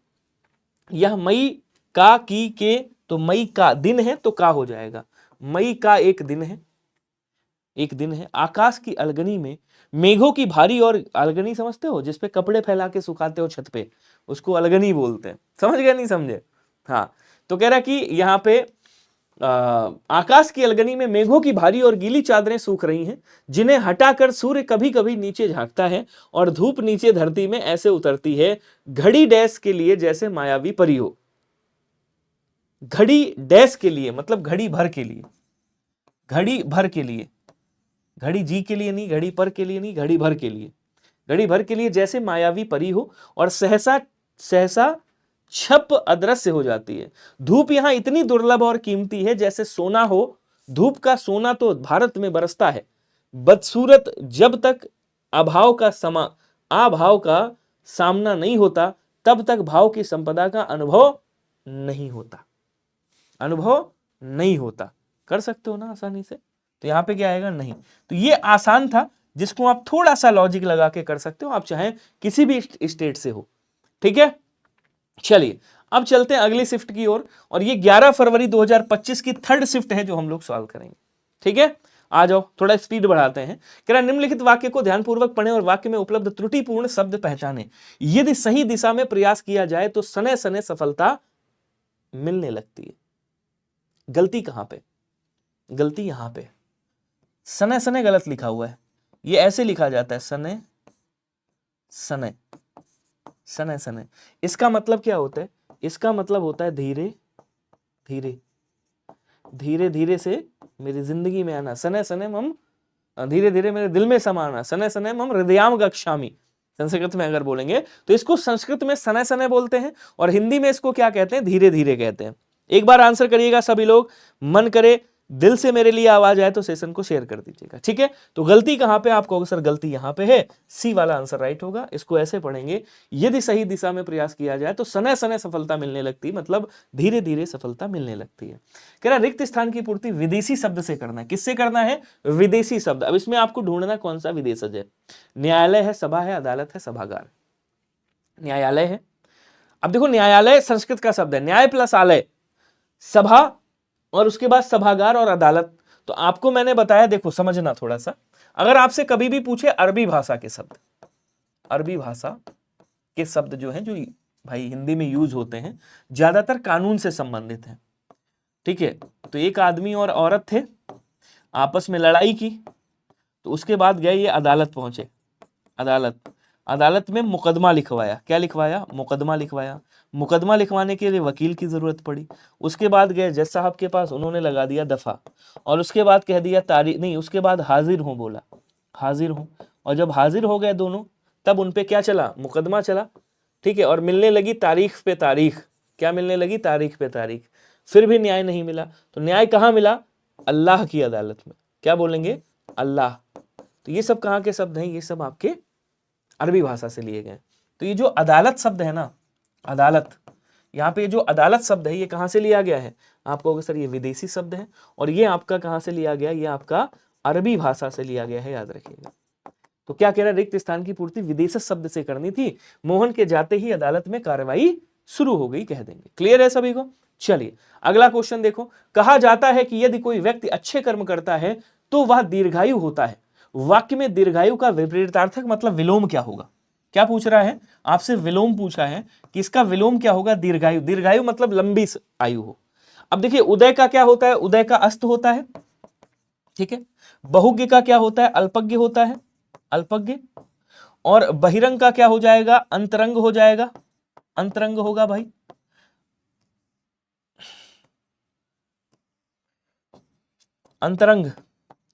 यह मई का की के, तो मई का दिन है तो का हो जाएगा। मई का एक दिन है, एक दिन है। आकाश की अलगनी में मेघों की भारी, और अलगनी समझते हो जिसपे कपड़े फैला के सुखाते हो छत पे, उसको अलगनी बोलते हैं। समझ गए नहीं समझे? हाँ, तो कह रहा कि यहाँ पे आकाश की अलगनी में मेघों की भारी और गीली चादरें सूख रही हैं, जिन्हें हटाकर सूर्य कभी कभी नीचे झांकता है और धूप नीचे धरती में ऐसे उतरती है, घड़ी डैश के लिए जैसे मायावी परी हो। घड़ी डैश के लिए मतलब घड़ी भर के लिए, घड़ी भर के लिए, घड़ी जी के लिए नहीं, घड़ी पर के लिए नहीं, घड़ी भर के लिए, घड़ी भर के लिए जैसे मायावी परी हो और सहसा सहसा छप अदृश्य हो जाती है। धूप यहां इतनी दुर्लभ और कीमती है जैसे सोना हो। धूप का सोना तो भारत में बरसता है, बदसूरत जब तक अभाव का सामना नहीं होता, तब तक भाव की संपदा का अनुभव नहीं होता। अनुभव नहीं होता। कर सकते हो ना आसानी से? तो यहां पे क्या आएगा? नहीं। तो ये आसान था, जिसको आप थोड़ा सा लॉजिक लगा के कर सकते हो, आप चाहे किसी भी स्टेट से हो। ठीक है, चलिए अब चलते हैं अगली शिफ्ट की ओर, और ये 11 फरवरी 2025 की थर्ड शिफ्ट है जो हम लोग सॉल्व करेंगे। ठीक है, आ जाओ, थोड़ा स्पीड बढ़ाते हैं। कह रहा निम्नलिखित वाक्य को ध्यानपूर्वक पढ़ें और वाक्य में उपलब्ध त्रुटिपूर्ण शब्द पहचानें। यदि सही दिशा में प्रयास किया जाए तो सने सने सफलता मिलने लगती है। गलती कहां पे? गलती यहां पे, सने सने गलत लिखा हुआ है। ये ऐसे लिखा जाता है, सने सने, सने सने। इसका मतलब क्या होता है? इसका मतलब होता है धीरे धीरे, धीरे धीरे से मेरी जिंदगी में आना, सने सने मम, धीरे धीरे मेरे दिल में समाना, सने सने मम हृदयाम गच्छामि। संस्कृत में अगर बोलेंगे तो इसको संस्कृत में सने सने बोलते हैं और हिंदी में इसको क्या कहते हैं, धीरे धीरे कहते हैं। एक बार आंसर करिएगा सभी लोग, मन करे दिल से मेरे लिए आवाज आए तो सेशन को शेयर कर दीजिएगा, ठीक है। तो गलती कहां पे, आपको सर गलती यहां पे है, सी वाला आंसर राइट होगा। इसको ऐसे पढ़ेंगे, यदि सही दिशा में प्रयास किया जाए तो सने सने सफलता मिलने लगती है, मतलब धीरे धीरे सफलता मिलने लगती है। कह रहा रिक्त स्थान की पूर्ति विदेशी शब्द से करना है। किससे करना है, विदेशी शब्द। अब इसमें आपको ढूंढना कौन सा विदेशज है। न्यायालय है, सभा है, अदालत है, सभागार। न्यायालय है, अब देखो न्यायालय संस्कृत का शब्द है, न्याय प्लस आलय, सभा और उसके बाद सभागार और अदालत। तो आपको मैंने बताया, देखो समझना थोड़ा सा, अगर आपसे कभी भी पूछे अरबी भाषा के शब्द, अरबी भाषा के शब्द जो हैं, जो भाई हिंदी में यूज होते हैं, ज्यादातर कानून से संबंधित हैं, ठीक है। तो एक आदमी और औरत थे, आपस में लड़ाई की, तो उसके बाद गए ये अदालत पहुंचे। अदालत में मुकदमा लिखवाया। क्या लिखवाया, मुकदमा लिखवाया। मुकदमा लिखवाने के लिए वकील की जरूरत पड़ी। उसके बाद गए जज साहब के पास, उन्होंने लगा दिया दफा, और उसके बाद कह दिया तारीख नहीं, उसके बाद हाजिर हूं, बोला हाजिर हूं। और जब हाजिर हो गए दोनों, तब उनपे क्या चला, मुकदमा चला, ठीक है। और मिलने लगी तारीख पे तारीख। क्या मिलने लगी, तारीख पे तारीख। फिर भी न्याय नहीं मिला। तो न्याय कहां मिला, अल्लाह की अदालत में। क्या बोलेंगे, अल्लाह। तो ये सब कहां के शब्द हैं, ये सब आपके अरबी भाषा से लिए गए। तो ये जो अदालत शब्द है ना, अदालत, यहाँ पे जो अदालत शब्द है, ये कहां से लिया गया है, आप कहोगे सर ये विदेशी शब्द है, और ये आपका कहां से लिया गया, ये आपका अरबी भाषा से लिया गया है, याद रखिएगा। तो क्या कह रहा है, रिक्त स्थान की पूर्ति विदेशी शब्द से करनी थी, मोहन के जाते ही अदालत में कार्रवाई शुरू हो गई, कह देंगे। क्लियर है सभी को। चलिए अगला क्वेश्चन देखो। कहा जाता है कि यदि कोई व्यक्ति अच्छे कर्म करता है तो वह दीर्घायु होता है। वाक्य में दीर्घायु का विपरीतार्थक मतलब विलोम क्या होगा। क्या पूछ रहा है आपसे, विलोम पूछा है कि इसका विलोम क्या होगा, दीर्घायु। दीर्घायु मतलब लंबी आयु हो। अब देखिए उदय का क्या होता है, उदय का अस्त होता है, ठीक है। बहुज्ञ का क्या होता है, अल्पज्ञ होता है, अल्पज्ञ। और बहिरंग का क्या हो जाएगा, अंतरंग हो जाएगा, अंतरंग होगा भाई। अंतरंग,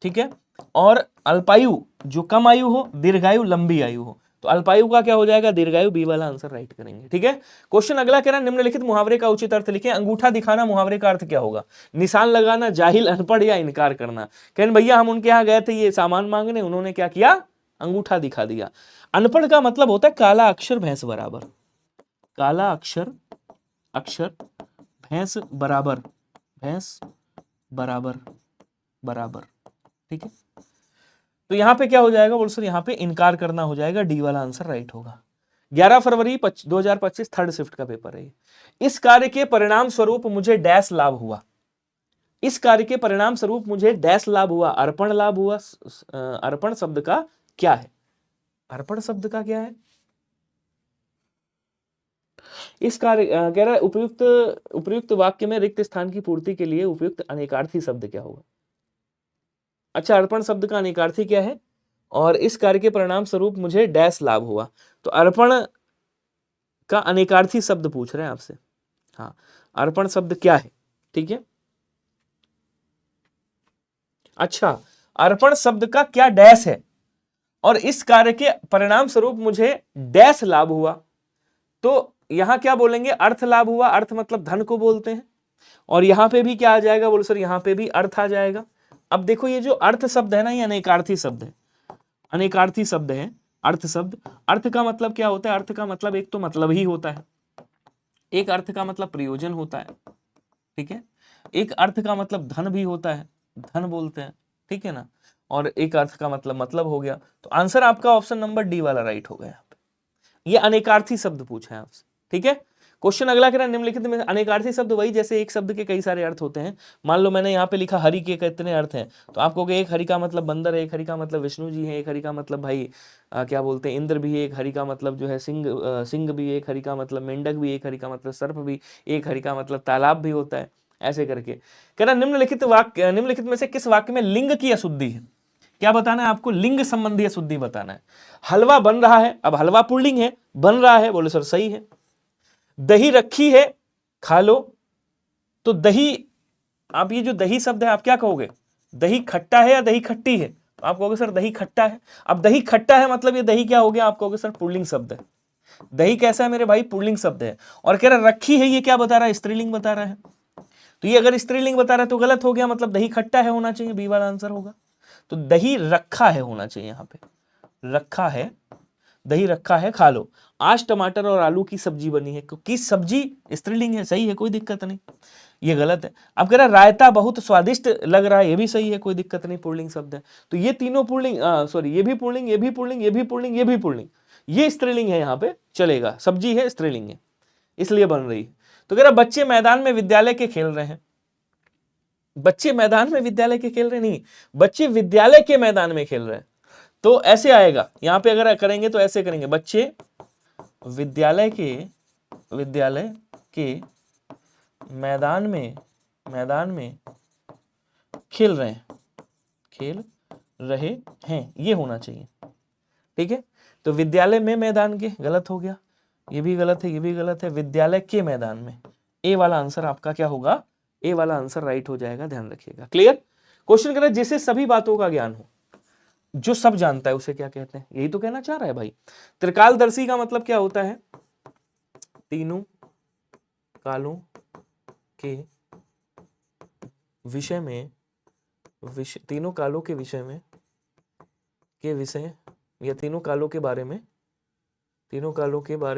ठीक है। और अल्पायु जो कम आयु हो, दीर्घायु लंबी आयु हो। तो अल्पायु का क्या हो जाएगा, दीर्घायु। बी वाला आंसर राइट करेंगे, ठीक है। क्वेश्चन अगला कह रहा है निम्नलिखित मुहावरे का उचित अर्थ लिखें। अंगूठा दिखाना मुहावरे का अर्थ क्या होगा, निशान लगाना, जाहिल, अनपढ़ या इनकार करना। कहने भैया हम उनके यहाँ गए थे ये सामान मांगने, उन्होंने क्या किया, अंगूठा दिखा दिया। अनपढ़ का मतलब होता है काला अक्षर भैंस बराबर, काला अक्षर, अक्षर भैंस बराबर, भैंस बराबर, बराबर, ठीक है। तो यहां पे क्या हो जाएगा, बोल सर यहां पे इनकार करना हो जाएगा, डी वाला आंसर राइट होगा। 11 फरवरी 2025 थर्ड शिफ्ट का पेपर है। इस कार्य के परिणाम स्वरूप मुझे डैश लाभ हुआ। इस कार्य के परिणाम स्वरूप मुझे डैश लाभ हुआ, अर्पण लाभ हुआ। अर्पण शब्द का क्या है, अर्पण शब्द का क्या है, इस कार्य कह रहा है उपयुक्त वाक्य में रिक्त स्थान की पूर्ति के लिए उपयुक्त अनेकार्थी शब्द क्या होगा। अच्छा, अर्पण शब्द का अनेकार्थी क्या है, और इस कार्य के परिणाम स्वरूप मुझे डैश लाभ हुआ। तो अर्पण का अनेकार्थी शब्द पूछ रहे हैं आपसे। हाँ, अर्पण शब्द क्या है, ठीक है। अच्छा, अर्पण शब्द का क्या डैश है, और इस कार्य के परिणाम स्वरूप मुझे डैश लाभ हुआ। तो यहां क्या बोलेंगे, अर्थ लाभ हुआ। अर्थ मतलब धन को बोलते हैं। और यहां पे भी क्या आ जाएगा, बोलो सर यहां पे भी अर्थ आ जाएगा। अब देखो ये जो अर्थ शब्द है ना, ये अनेकार्थी शब्द है, अनेकार्थी शब्द है अर्थ शब्द। अर्थ का मतलब क्या होता है, अर्थ का मतलब एक तो मतलब ही होता है, एक अर्थ का मतलब प्रयोजन होता है, ठीक है। एक अर्थ का मतलब धन भी होता है, धन बोलते हैं, ठीक है ना। और एक अर्थ का मतलब हो गया। तो आंसर आपका ऑप्शन नंबर डी वाला राइट हो गया। यहाँ पे ये अनेकार्थी शब्द पूछा है आपसे, ठीक है। क्वेश्चन अगला कह रहा है निम्नलिखित में अनेकार्थी शब्द वही जैसे एक शब्द के कई सारे अर्थ होते हैं। मान लो मैंने यहाँ पे लिखा हरि के कितने अर्थ हैं, तो आप कहोगे एक हरि का मतलब बंदर है, एक हरि का मतलब विष्णु जी है, एक हरि का मतलब भाई क्या बोलते हैं इंद्र भी है, एक हरि का मतलब जो है सिंह भी, एक हरि का मतलब मेंढक भी, एक हरि का मतलब सर्प भी, एक हरि का मतलब तालाब भी होता है, ऐसे करके। कह रहा निम्नलिखित में से किस वाक्य में लिंग की अशुद्धि है। क्या बताना है आपको, लिंग संबंधी अशुद्धि बताना है। हलवा बन रहा है, अब हलवा पुल्लिंग है, बन रहा है, बोले सर सही है। दही रखी है, खा लो, तो दही, आप ये जो दही शब्द है आप क्या कहोगे, दही खट्टा है या दही खट्टी है? आप कहोगे सर दही खट्टा है। अब दही खट्टा है मतलब ये दही क्या हो गया, आप कहोगे सर पुल्लिंग शब्द है। दही कैसा है मेरे भाई, पुल्लिंग शब्द है। और कह रहा रखी है, ये क्या बता रहा है, स्त्रीलिंग बता रहा है। तो ये अगर स्त्रीलिंग बता रहा है तो गलत हो गया, मतलब दही खट्टा है होना चाहिए, बी वाला आंसर होगा। तो दही रखा है होना चाहिए यहां पे, रखा है, दही रखा है, खा लो। आज टमाटर और आलू की सब्जी बनी है, क्योंकि सब्जी स्त्रीलिंग है, सही है, कोई दिक्कत नहीं। ये गलत है। अब कह रहा रायता बहुत स्वादिष्ट लग रहा है, ये भी सही है, कोई दिक्कत नहीं, पुल्लिंग शब्द है। तो ये तीनों पुल्लिंग, सॉरी ये भी पुल्लिंग, ये भी पुल्लिंग, ये भी पुल्लिंग, ये भी पुल्लिंग, ये स्त्रीलिंग है, यहाँ पे चलेगा, सब्जी है स्त्रीलिंग है, इसलिए बन रही है। तो कह रहा बच्चे मैदान में विद्यालय के खेल रहे हैं, बच्चे मैदान में विद्यालय के खेल रहे नहीं, बच्चे विद्यालय के मैदान में खेल रहे हैं। तो ऐसे आएगा यहां पे, अगर करेंगे तो ऐसे करेंगे, बच्चे विद्यालय के मैदान में खेल रहे हैं, ये होना चाहिए। ठीक है, तो विद्यालय में मैदान के गलत हो गया, ये भी गलत है, ये भी गलत है, विद्यालय के मैदान में, ए वाला आंसर आपका क्या होगा, ए वाला आंसर राइट हो जाएगा, ध्यान रखिएगा। क्लियर। क्वेश्चन करें जिसे सभी बातों का ज्ञान हो, जो सब जानता है उसे क्या कहते हैं, यही तो कहना चाह रहा है भाई। त्रिकालदर्शी का मतलब क्या होता है, तीनों कालों के विषय में, तीनों कालों के विषय में, या तीनों कालों के बारे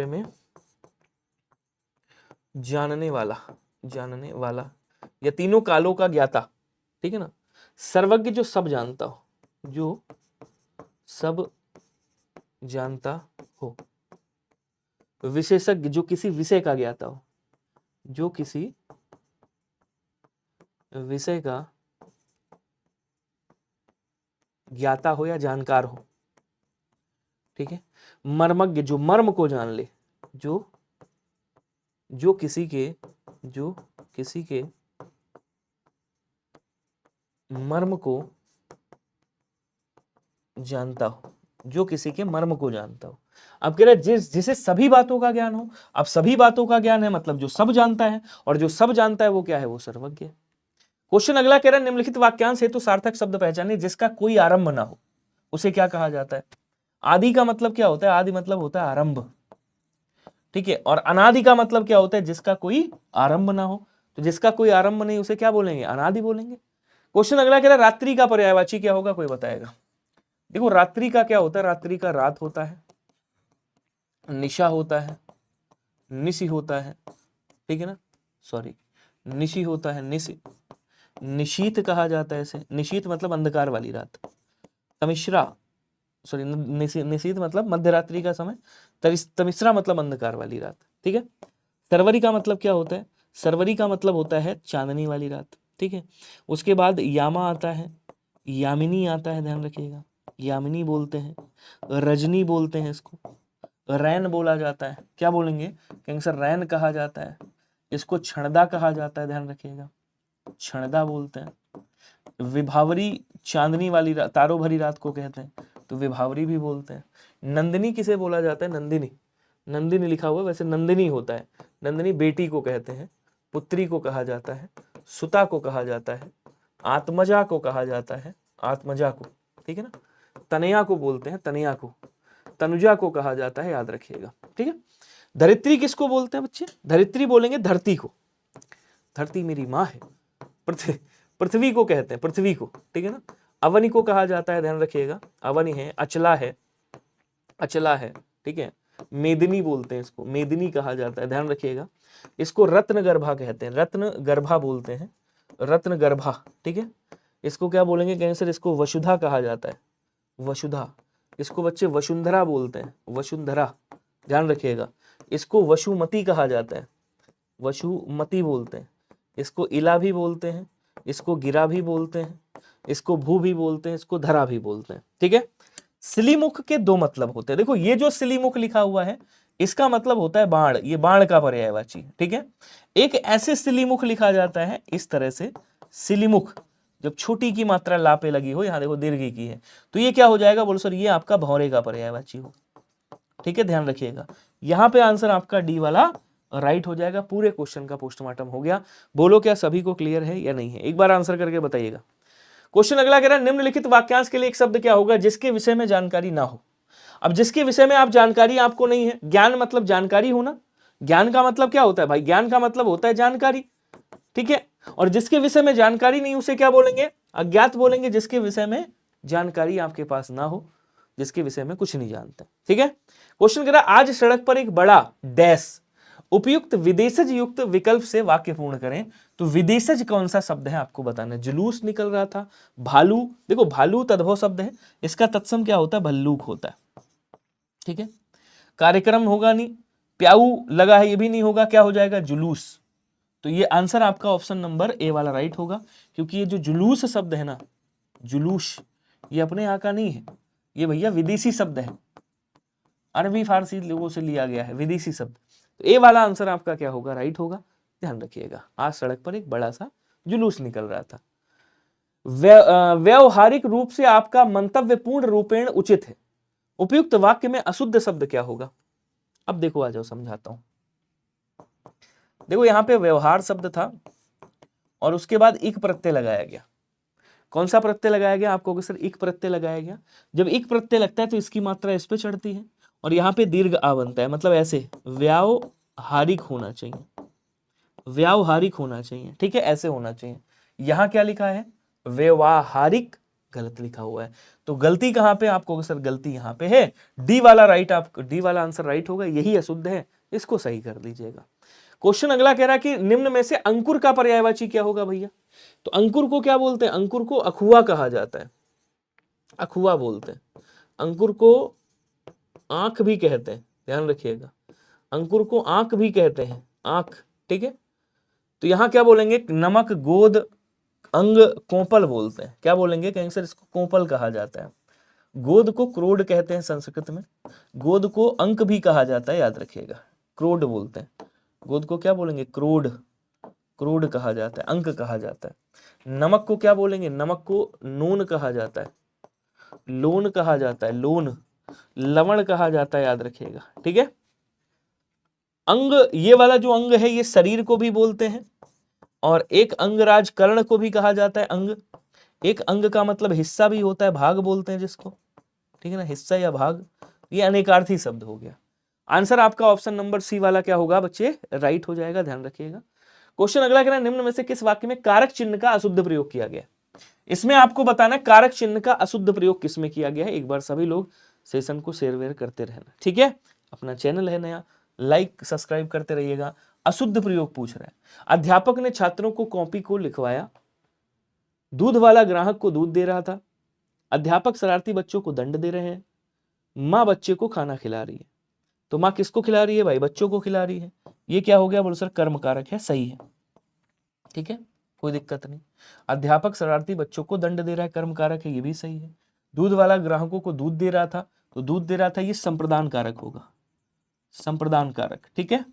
में, जानने वाला, या तीनों कालों का ज्ञाता। ठीक है ना, सर्वज्ञ जो सब जानता हो, जो सब जानता हो, विशेषज्ञ जो किसी विषय का ज्ञाता हो, जो किसी विषय का ज्ञाता हो या जानकार हो। ठीक है, मर्मज्ञ जो मर्म को जान ले, जो किसी के मर्म को जानता हो, जो किसी के मर्म को जानता हो। अब कह रहे जिसे सभी बातों का ज्ञान हो, अब सभी बातों का ज्ञान है मतलब जो सब जानता है, और जो सब जानता है वो क्या है, वो सर्वज्ञ है। क्वेश्चन अगला कह रहा है निम्नलिखित वाक्यांश हेतु सार्थक शब्द पहचाने जिसका कोई आरंभ ना हो, उसे क्या कहा जाता है। आदि का मतलब क्या होता है, आदि मतलब होता है आरंभ। ठीक है, और अनादि का मतलब क्या होता है, जिसका कोई आरंभ ना हो। तो जिसका कोई आरंभ नहीं उसे क्या बोलेंगे, अनादि बोलेंगे। क्वेश्चन अगला कह रहा है रात्रि का पर्यायवाची क्या होगा, कोई बताएगा। देखो रात्रि का क्या होता है, रात्रि का रात होता है, निशा होता है, निशि होता है। ठीक है ना, सॉरी निशि होता है, निशीत कहा जाता है इसे, निशीत मतलब अंधकार वाली रात, तमिश्रा, सॉरी निशीत मतलब मध्य रात्रि का समय, तमिश्रा मतलब अंधकार वाली रात। ठीक है, सरवरी का मतलब क्या होता है, सरवरी का मतलब होता है चांदनी वाली रात। ठीक है, उसके बाद यामा आता है, यामिनी आता है, ध्यान रखिएगा, यामिनी बोलते हैं, रजनी बोलते हैं इसको, रैन बोला जाता है, क्या बोलेंगे, कहेंगे सर रैन कहा जाता है, इसको क्षणदा कहा जाता है, ध्यान रखिएगा, क्षणदा बोलते हैं। विभावरी चांदनी वाली रात, तारों भरी रात को कहते हैं, तो विभावरी भी बोलते हैं। नंदिनी किसे बोला जाता है, नंदिनी लिखा हुआ, वैसे नंदिनी होता है, नंदिनी बेटी को कहते हैं, पुत्री को कहा जाता है, सुता को कहा जाता है, आत्मजा को कहा जाता है, आत्मजा को। ठीक है ना, तनया को बोलते हैं, तनया को, तनुजा को कहा जाता है, याद रखिएगा। ठीक है, धरित्री किसको बोलते हैं बच्चे, धरित्री बोलेंगे धरती को, धरती मेरी माँ है, पृथ्वी को कहते हैं, पृथ्वी को। ठीक है ना, अवनी को कहा जाता है, ध्यान रखिएगा, अवनी है, अचला है। ठीक है, मेदिनी बोलते हैं इसको, मेदिनी कहा जाता है, ध्यान रखिएगा। इसको रत्न गर्भा कहते हैं, रत्न गर्भा बोलते हैं, रत्न गर्भा। ठीक है, इसको क्या बोलेंगे, कहेंगे सर इसको वसुधा कहा जाता है, वसुधा। इसको बच्चे वसुंधरा बोलते हैं, वसुंधरा, ध्यान रखिएगा। इसको वसुमती कहा जाता है, वसुमती बोलते हैं। इसको इला भी बोलते हैं, इसको गिरा भी बोलते हैं, इसको भू भी बोलते हैं, इसको धरा भी बोलते हैं। ठीक है, सिलीमुख के दो मतलब होते हैं। देखो ये जो सिलीमुख लिखा हुआ है इसका मतलब होता है बाण, ये बाण का पर्यायवाची है। ठीक है, एक ऐसे सिलीमुख लिखा जाता है इस तरह से, सिलीमुख जब छोटी की मात्रा ला पे लगी हो, यहां देखो दीर्घ की है, तो ये क्या हो जाएगा, बोलो सर ये आपका भौरे का पर्यायवाची हो। ठीक है, ध्यान रखिएगा, यहां पे आंसर आपका डी वाला राइट हो जाएगा। पूरे क्वेश्चन का पोस्टमार्टम हो गया। बोलो क्या सभी को क्लियर है या नहीं है, एक बार आंसर करके बताइएगा। क्वेश्चन अगला कह रहा है निम्नलिखित वाक्यांश के लिए एक शब्द क्या होगा जिसके विषय में जानकारी ना हो। अब जिसके विषय में आप जानकारी आपको नहीं है, ज्ञान मतलब जानकारी होना, ज्ञान का मतलब क्या होता है भाई, ज्ञान का मतलब होता है जानकारी, ठीक है। और जिसके विषय में जानकारी नहीं उसे क्या बोलेंगे, अज्ञात बोलेंगे। जिसके विषय में जानकारी आपके पास ना हो, जिसके विषय में कुछ नहीं जानते, ठीक है। क्वेश्चन कह रहा आज सड़क पर एक बड़ा डैश उपयुक्त विदेशज युक्त विकल्प से वाक्य पूर्ण करें। तो विदेशज कौन सा शब्द है आपको बताना है। जुलूस निकल रहा था, भालू, देखो भालू तद्भव शब्द है, इसका तत्सम क्या होता है, भल्लूक होता है, ठीक है। कार्यक्रम होगा नहीं, प्याऊ लगा है ये भी नहीं होगा, क्या हो जाएगा, जुलूस। तो ये आंसर आपका ऑप्शन नंबर ए वाला राइट होगा, क्योंकि ये जो जुलूस शब्द है ना, जुलूस, ये अपने यहाँ का नहीं है, ये भैया विदेशी शब्द है, अरबी फारसी लोगों से लिया गया है विदेशी शब्द। तो ए वाला आंसर आपका क्या होगा, राइट होगा। ध्यान रखिएगा, आज सड़क पर एक बड़ा सा जुलूस निकल रहा था। व्यवहारिक रूप से आपका मंतव्य पूर्ण रूपेण उचित है। उपयुक्त वाक्य में अशुद्ध शब्द क्या होगा। अब देखो आ जाओ समझाता हूं। देखो यहां पे व्यवहार शब्द था और उसके बाद इक प्रत्यय लगाया गया। कौन सा प्रत्यय लगाया गया, आपको सर इक प्रत्यय लगाया गया। जब इक प्रत्यय लगता है तो इसकी मात्रा इस पे चढ़ती है और यहाँ पे दीर्घ आ बनता है, मतलब ऐसे व्यावहारिक होना चाहिए, व्यावहारिक होना चाहिए, ठीक है, ऐसे होना चाहिए। यहाँ क्या लिखा है, व्यवहारिक, गलत लिखा हुआ है। तो गलती कहाँ पे आपको सर, गलती यहाँ पे है, डी वाला राइट, आप डी वाला आंसर राइट होगा, यही अशुद्ध है, इसको सही कर दीजिएगा। क्वेश्चन अगला कह रहा है कि निम्न में से अंकुर का पर्यायवाची क्या होगा भैया। तो अंकुर को क्या बोलते हैं, अंकुर को अखुआ कहा जाता है, अखुआ बोलते हैं। अंकुर को आंख भी कहते हैं, ध्यान रखिएगा, अंकुर को आंख भी कहते हैं, आंख, ठीक है। तो यहां क्या बोलेंगे, नमक, गोद, अंग, कोपल बोलते हैं। क्या बोलेंगे, कहेंगे सर इसको कोपल कहा जाता है। गोद को क्रोड कहते हैं संस्कृत में, गोद को अंक भी कहा जाता है, याद रखिएगा, क्रोड बोलते हैं। गोद को क्या बोलेंगे, क्रोड, क्रोड कहा जाता है, अंक कहा जाता है। नमक को क्या बोलेंगे, नमक को नून कहा जाता है, लोन कहा जाता है, लोन, लवण कहा जाता है, याद रखिएगा, ठीक है। अंग, ये वाला जो अंग है ये शरीर को भी बोलते हैं, और एक अंगराज कर्ण को भी कहा जाता है अंग। एक अंग का मतलब हिस्सा भी होता है, भाग बोलते हैं जिसको, ठीक है ना, हिस्सा या भाग, ये अनेकार्थी शब्द हो गया। आंसर आपका ऑप्शन नंबर सी वाला क्या होगा बच्चे, राइट हो जाएगा, ध्यान रखिएगा। क्वेश्चन अगला कहना है निम्न में से किस वाक्य में कारक चिन्ह का अशुद्ध प्रयोग किया गया। इसमें आपको बताना है कारक चिन्ह का अशुद्ध प्रयोग किसमें किया गया है। एक बार सभी लोग सेशन को शेयर वेयर करते रहना, ठीक है। अपना चैनल है नया, लाइक सब्सक्राइब करते रहिएगा। अशुद्ध प्रयोग पूछ रहा है, अध्यापक ने छात्रों को कॉपी को लिखवाया, दूध वाला ग्राहक को दूध दे रहा था, अध्यापक शरारती बच्चों को दंड दे रहे हैं, माँ बच्चे को खाना खिला रही है। तो माँ किसको खिला रही है भाई, बच्चों को खिला रही है। ये क्या हो गया, बोलो सर कर्म कारक है, सही है, ठीक है, कोई दिक्कत नहीं। अध्यापक शरारती बच्चों को दंड दे रहा है, कर्म कारक है, ये भी सही है। दूध वाला ग्राहकों को दूध दे रहा था, तो दूध दे रहा था, ये संप्रदान कारक होगा, संप्रदान कारक, ठीक है,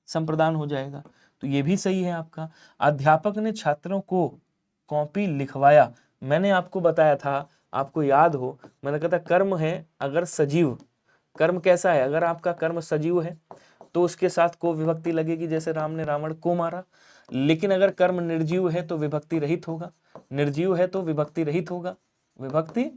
संप्रदान हो जाएगा, तो ये भी सही है आपका। अध्यापक ने छात्रों को कॉपी लिखवाया, मैंने आपको बताया था, आपको याद हो, मैंने कहा था कर्म है अगर सजीव, कर्म कैसा है, अगर आपका कर्म सजीव है तो उसके साथ को विभक्ति लगेगी, जैसे राम ने रावण को मारा। लेकिन अगर कर्म निर्जीव है तो विभक्ति रहित होगा, निर्जीव है तो विभक्ति रहित होगा, विभक्ति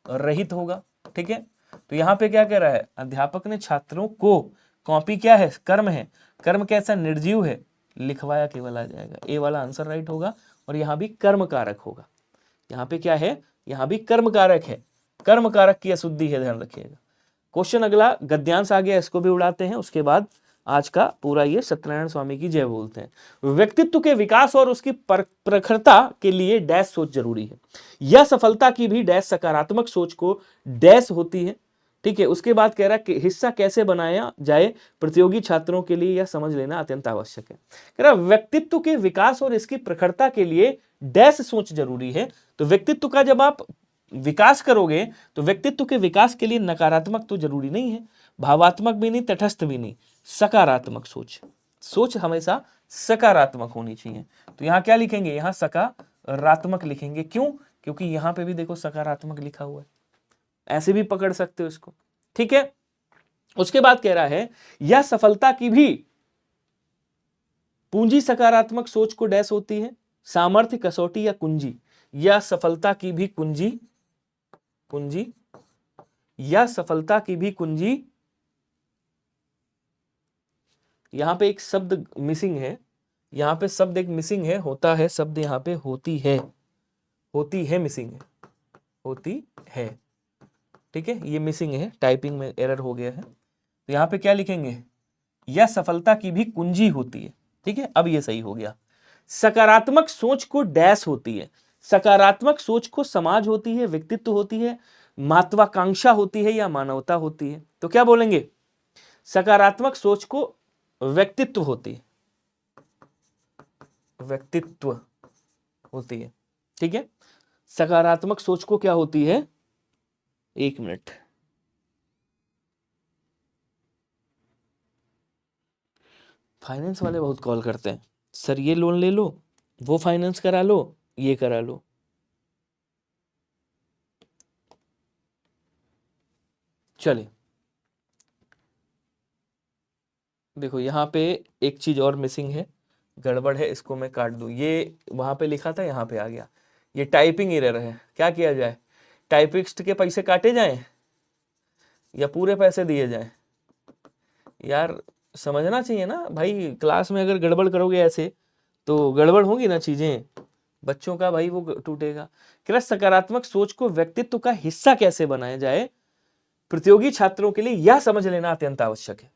रहित होगा, ठीक है। तो यहाँ पे क्या कह रहा है, अध्यापक ने छात्रों को, कॉपी क्या है, कर्म है, कर्म कैसा, निर्जीव है, लिखवाया केवल आ जाएगा, ए वाला आंसर राइट होगा। और यहाँ भी कर्म कारक होगा, यहाँ पे क्या है, यहाँ भी कर्म कारक है, कर्म कारक की अशुद्धि है, ध्यान रखिएगा। क्वेश्चन अगला गद्यांश आ गया, इसको भी उड़ाते हैं, उसके बाद आज का पूरा ये सत्यनारायण स्वामी की जय बोलते हैं। व्यक्तित्व के विकास और उसकी प्रखरता के लिए डैश सोच जरूरी है, यह सफलता की भी डैश सकारात्मक सोच को डैश होती है, ठीक है। उसके बाद कह रहा है कि हिस्सा कैसे बनाया जाए प्रतियोगी छात्रों के लिए, यह समझ लेना अत्यंत आवश्यक है। कह रहा व्यक्तित्व के विकास और इसकी प्रखरता के लिए डैश सोच जरूरी है। तो व्यक्तित्व का जब आप विकास करोगे तो व्यक्तित्व के विकास के लिए नकारात्मक तो जरूरी नहीं है, भावात्मक भी नहीं, तटस्थ भी नहीं, सकारात्मक सोच, सोच हमेशा सकारात्मक होनी चाहिए। तो यहां क्या लिखेंगे, यहां सकारात्मक लिखेंगे, क्यों, क्योंकि यहां पे भी देखो सकारात्मक लिखा हुआ है, ऐसे भी पकड़ सकते हो इसको, ठीक है। उसके बाद कह रहा है यह सफलता की भी पूंजी सकारात्मक सोच को डैश होती है, सामर्थ्य, कसौटी या कुंजी, या सफलता की भी कुंजी, कुंजी या सफलता की भी कुंजी। यहां पे एक शब्द मिसिंग है, यहां पे शब्द एक मिसिंग है, होता है शब्द यहां पे होती है, होती है मिसिंग है, होती है, ठीक है, ये मिसिंग है, टाइपिंग में एरर हो गया है। तो यहां पे क्या लिखेंगे, या सफलता की भी कुंजी होती है, ठीक है, अब ये सही हो गया। सकारात्मक सोच को डैश होती है, सकारात्मक सोच को समाज होती है, व्यक्तित्व होती है, महत्वाकांक्षा होती है या मानवता होती है। तो क्या बोलेंगे, सकारात्मक सोच को व्यक्तित्व होती है, व्यक्तित्व होती है, ठीक है। सकारात्मक सोच को क्या होती है, एक मिनट, फाइनेंस वाले बहुत कॉल करते हैं, सर ये लोन ले लो, वो फाइनेंस करा लो, ये करा लो। चलिए देखो यहाँ पे एक चीज और मिसिंग है, गड़बड़ है, इसको मैं काट दूं, ये वहां पे लिखा था यहाँ पे आ गया, ये टाइपिंग एरर है। क्या किया जाए, टाइपिस्ट के पैसे काटे जाएं या पूरे पैसे दिए जाएं? यार समझना चाहिए ना भाई, क्लास में अगर गड़बड़ करोगे ऐसे तो गड़बड़ होगी ना चीजें, बच्चों का भाई वो टूटेगा। क्या सकारात्मक सोच को व्यक्तित्व का हिस्सा कैसे बनाया जाए, प्रतियोगी छात्रों के लिए यह समझ लेना अत्यंत आवश्यक है।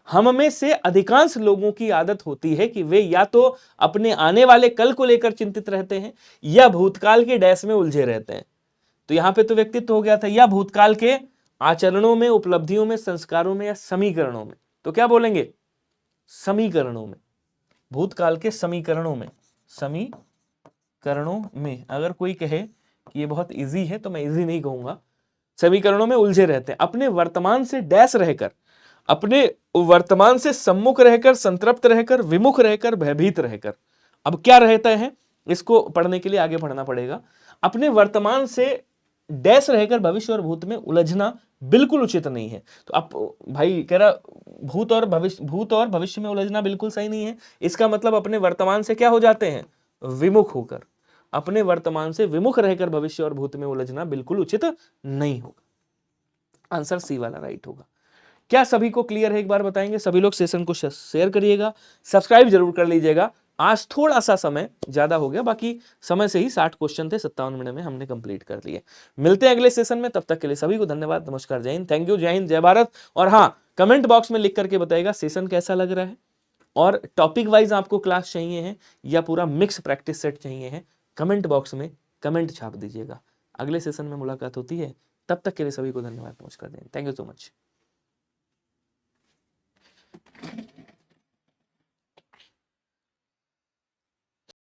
हम में से अधिकांश लोगों की आदत होती है कि वे या तो अपने आने वाले कल को लेकर चिंतित रहते हैं या भूतकाल के डैश में उलझे रहते हैं। तो यहां पे तो व्यक्तित्व हो गया था, या भूतकाल के आचरणों में, उपलब्धियों में, संस्कारों में या समीकरणों में। तो क्या बोलेंगे, समीकरणों में, भूतकाल के समीकरणों में, समीकरणों में। अगर कोई कहे कि ये बहुत इजी है तो मैं इजी नहीं कहूंगा, समीकरणों में उलझे रहते हैं, अपने वर्तमान से डैश रहकर, अपने वर्तमान से सम्मुख रहकर, संतृप्त रहकर, विमुख रहकर, भयभीत रहकर। अब क्या रहता है, इसको पढ़ने के लिए आगे बढ़ना पड़ेगा। अपने वर्तमान से डैश रहकर भविष्य और भूत में उलझना बिल्कुल उचित नहीं है। तो आप भाई कह रहा भूत और भविष्य में उलझना बिल्कुल सही नहीं है, इसका मतलब अपने वर्तमान से क्या हो जाते हैं, विमुख होकर। अपने वर्तमान से विमुख रहकर भविष्य और भूत में उलझना बिल्कुल उचित नहीं होगा। आंसर सी वाला राइट होगा। क्या सभी को क्लियर है, एक बार बताएंगे? सभी लोग सेशन को शेयर करिएगा, सब्सक्राइब जरूर कर लीजिएगा। आज थोड़ा सा समय ज्यादा हो गया, बाकी समय से ही 60 क्वेश्चन थे, 57 मिनट में हमने कंप्लीट कर लिए। मिलते हैं अगले सेशन में, तब तक के लिए सभी को धन्यवाद, नमस्कार, जय हिंद, थैंक यू, जय हिंद, जय भारत। और हाँ, कमेंट बॉक्स में लिख करके बताइएगा सेशन कैसा लग रहा है, और टॉपिक वाइज आपको क्लास चाहिए है या पूरा मिक्स प्रैक्टिस सेट चाहिए है, कमेंट बॉक्स में कमेंट छाप दीजिएगा। अगले सेशन में मुलाकात होती है, तब तक के लिए सभी को धन्यवाद, नमस्कार, जय Hind, thank you so much.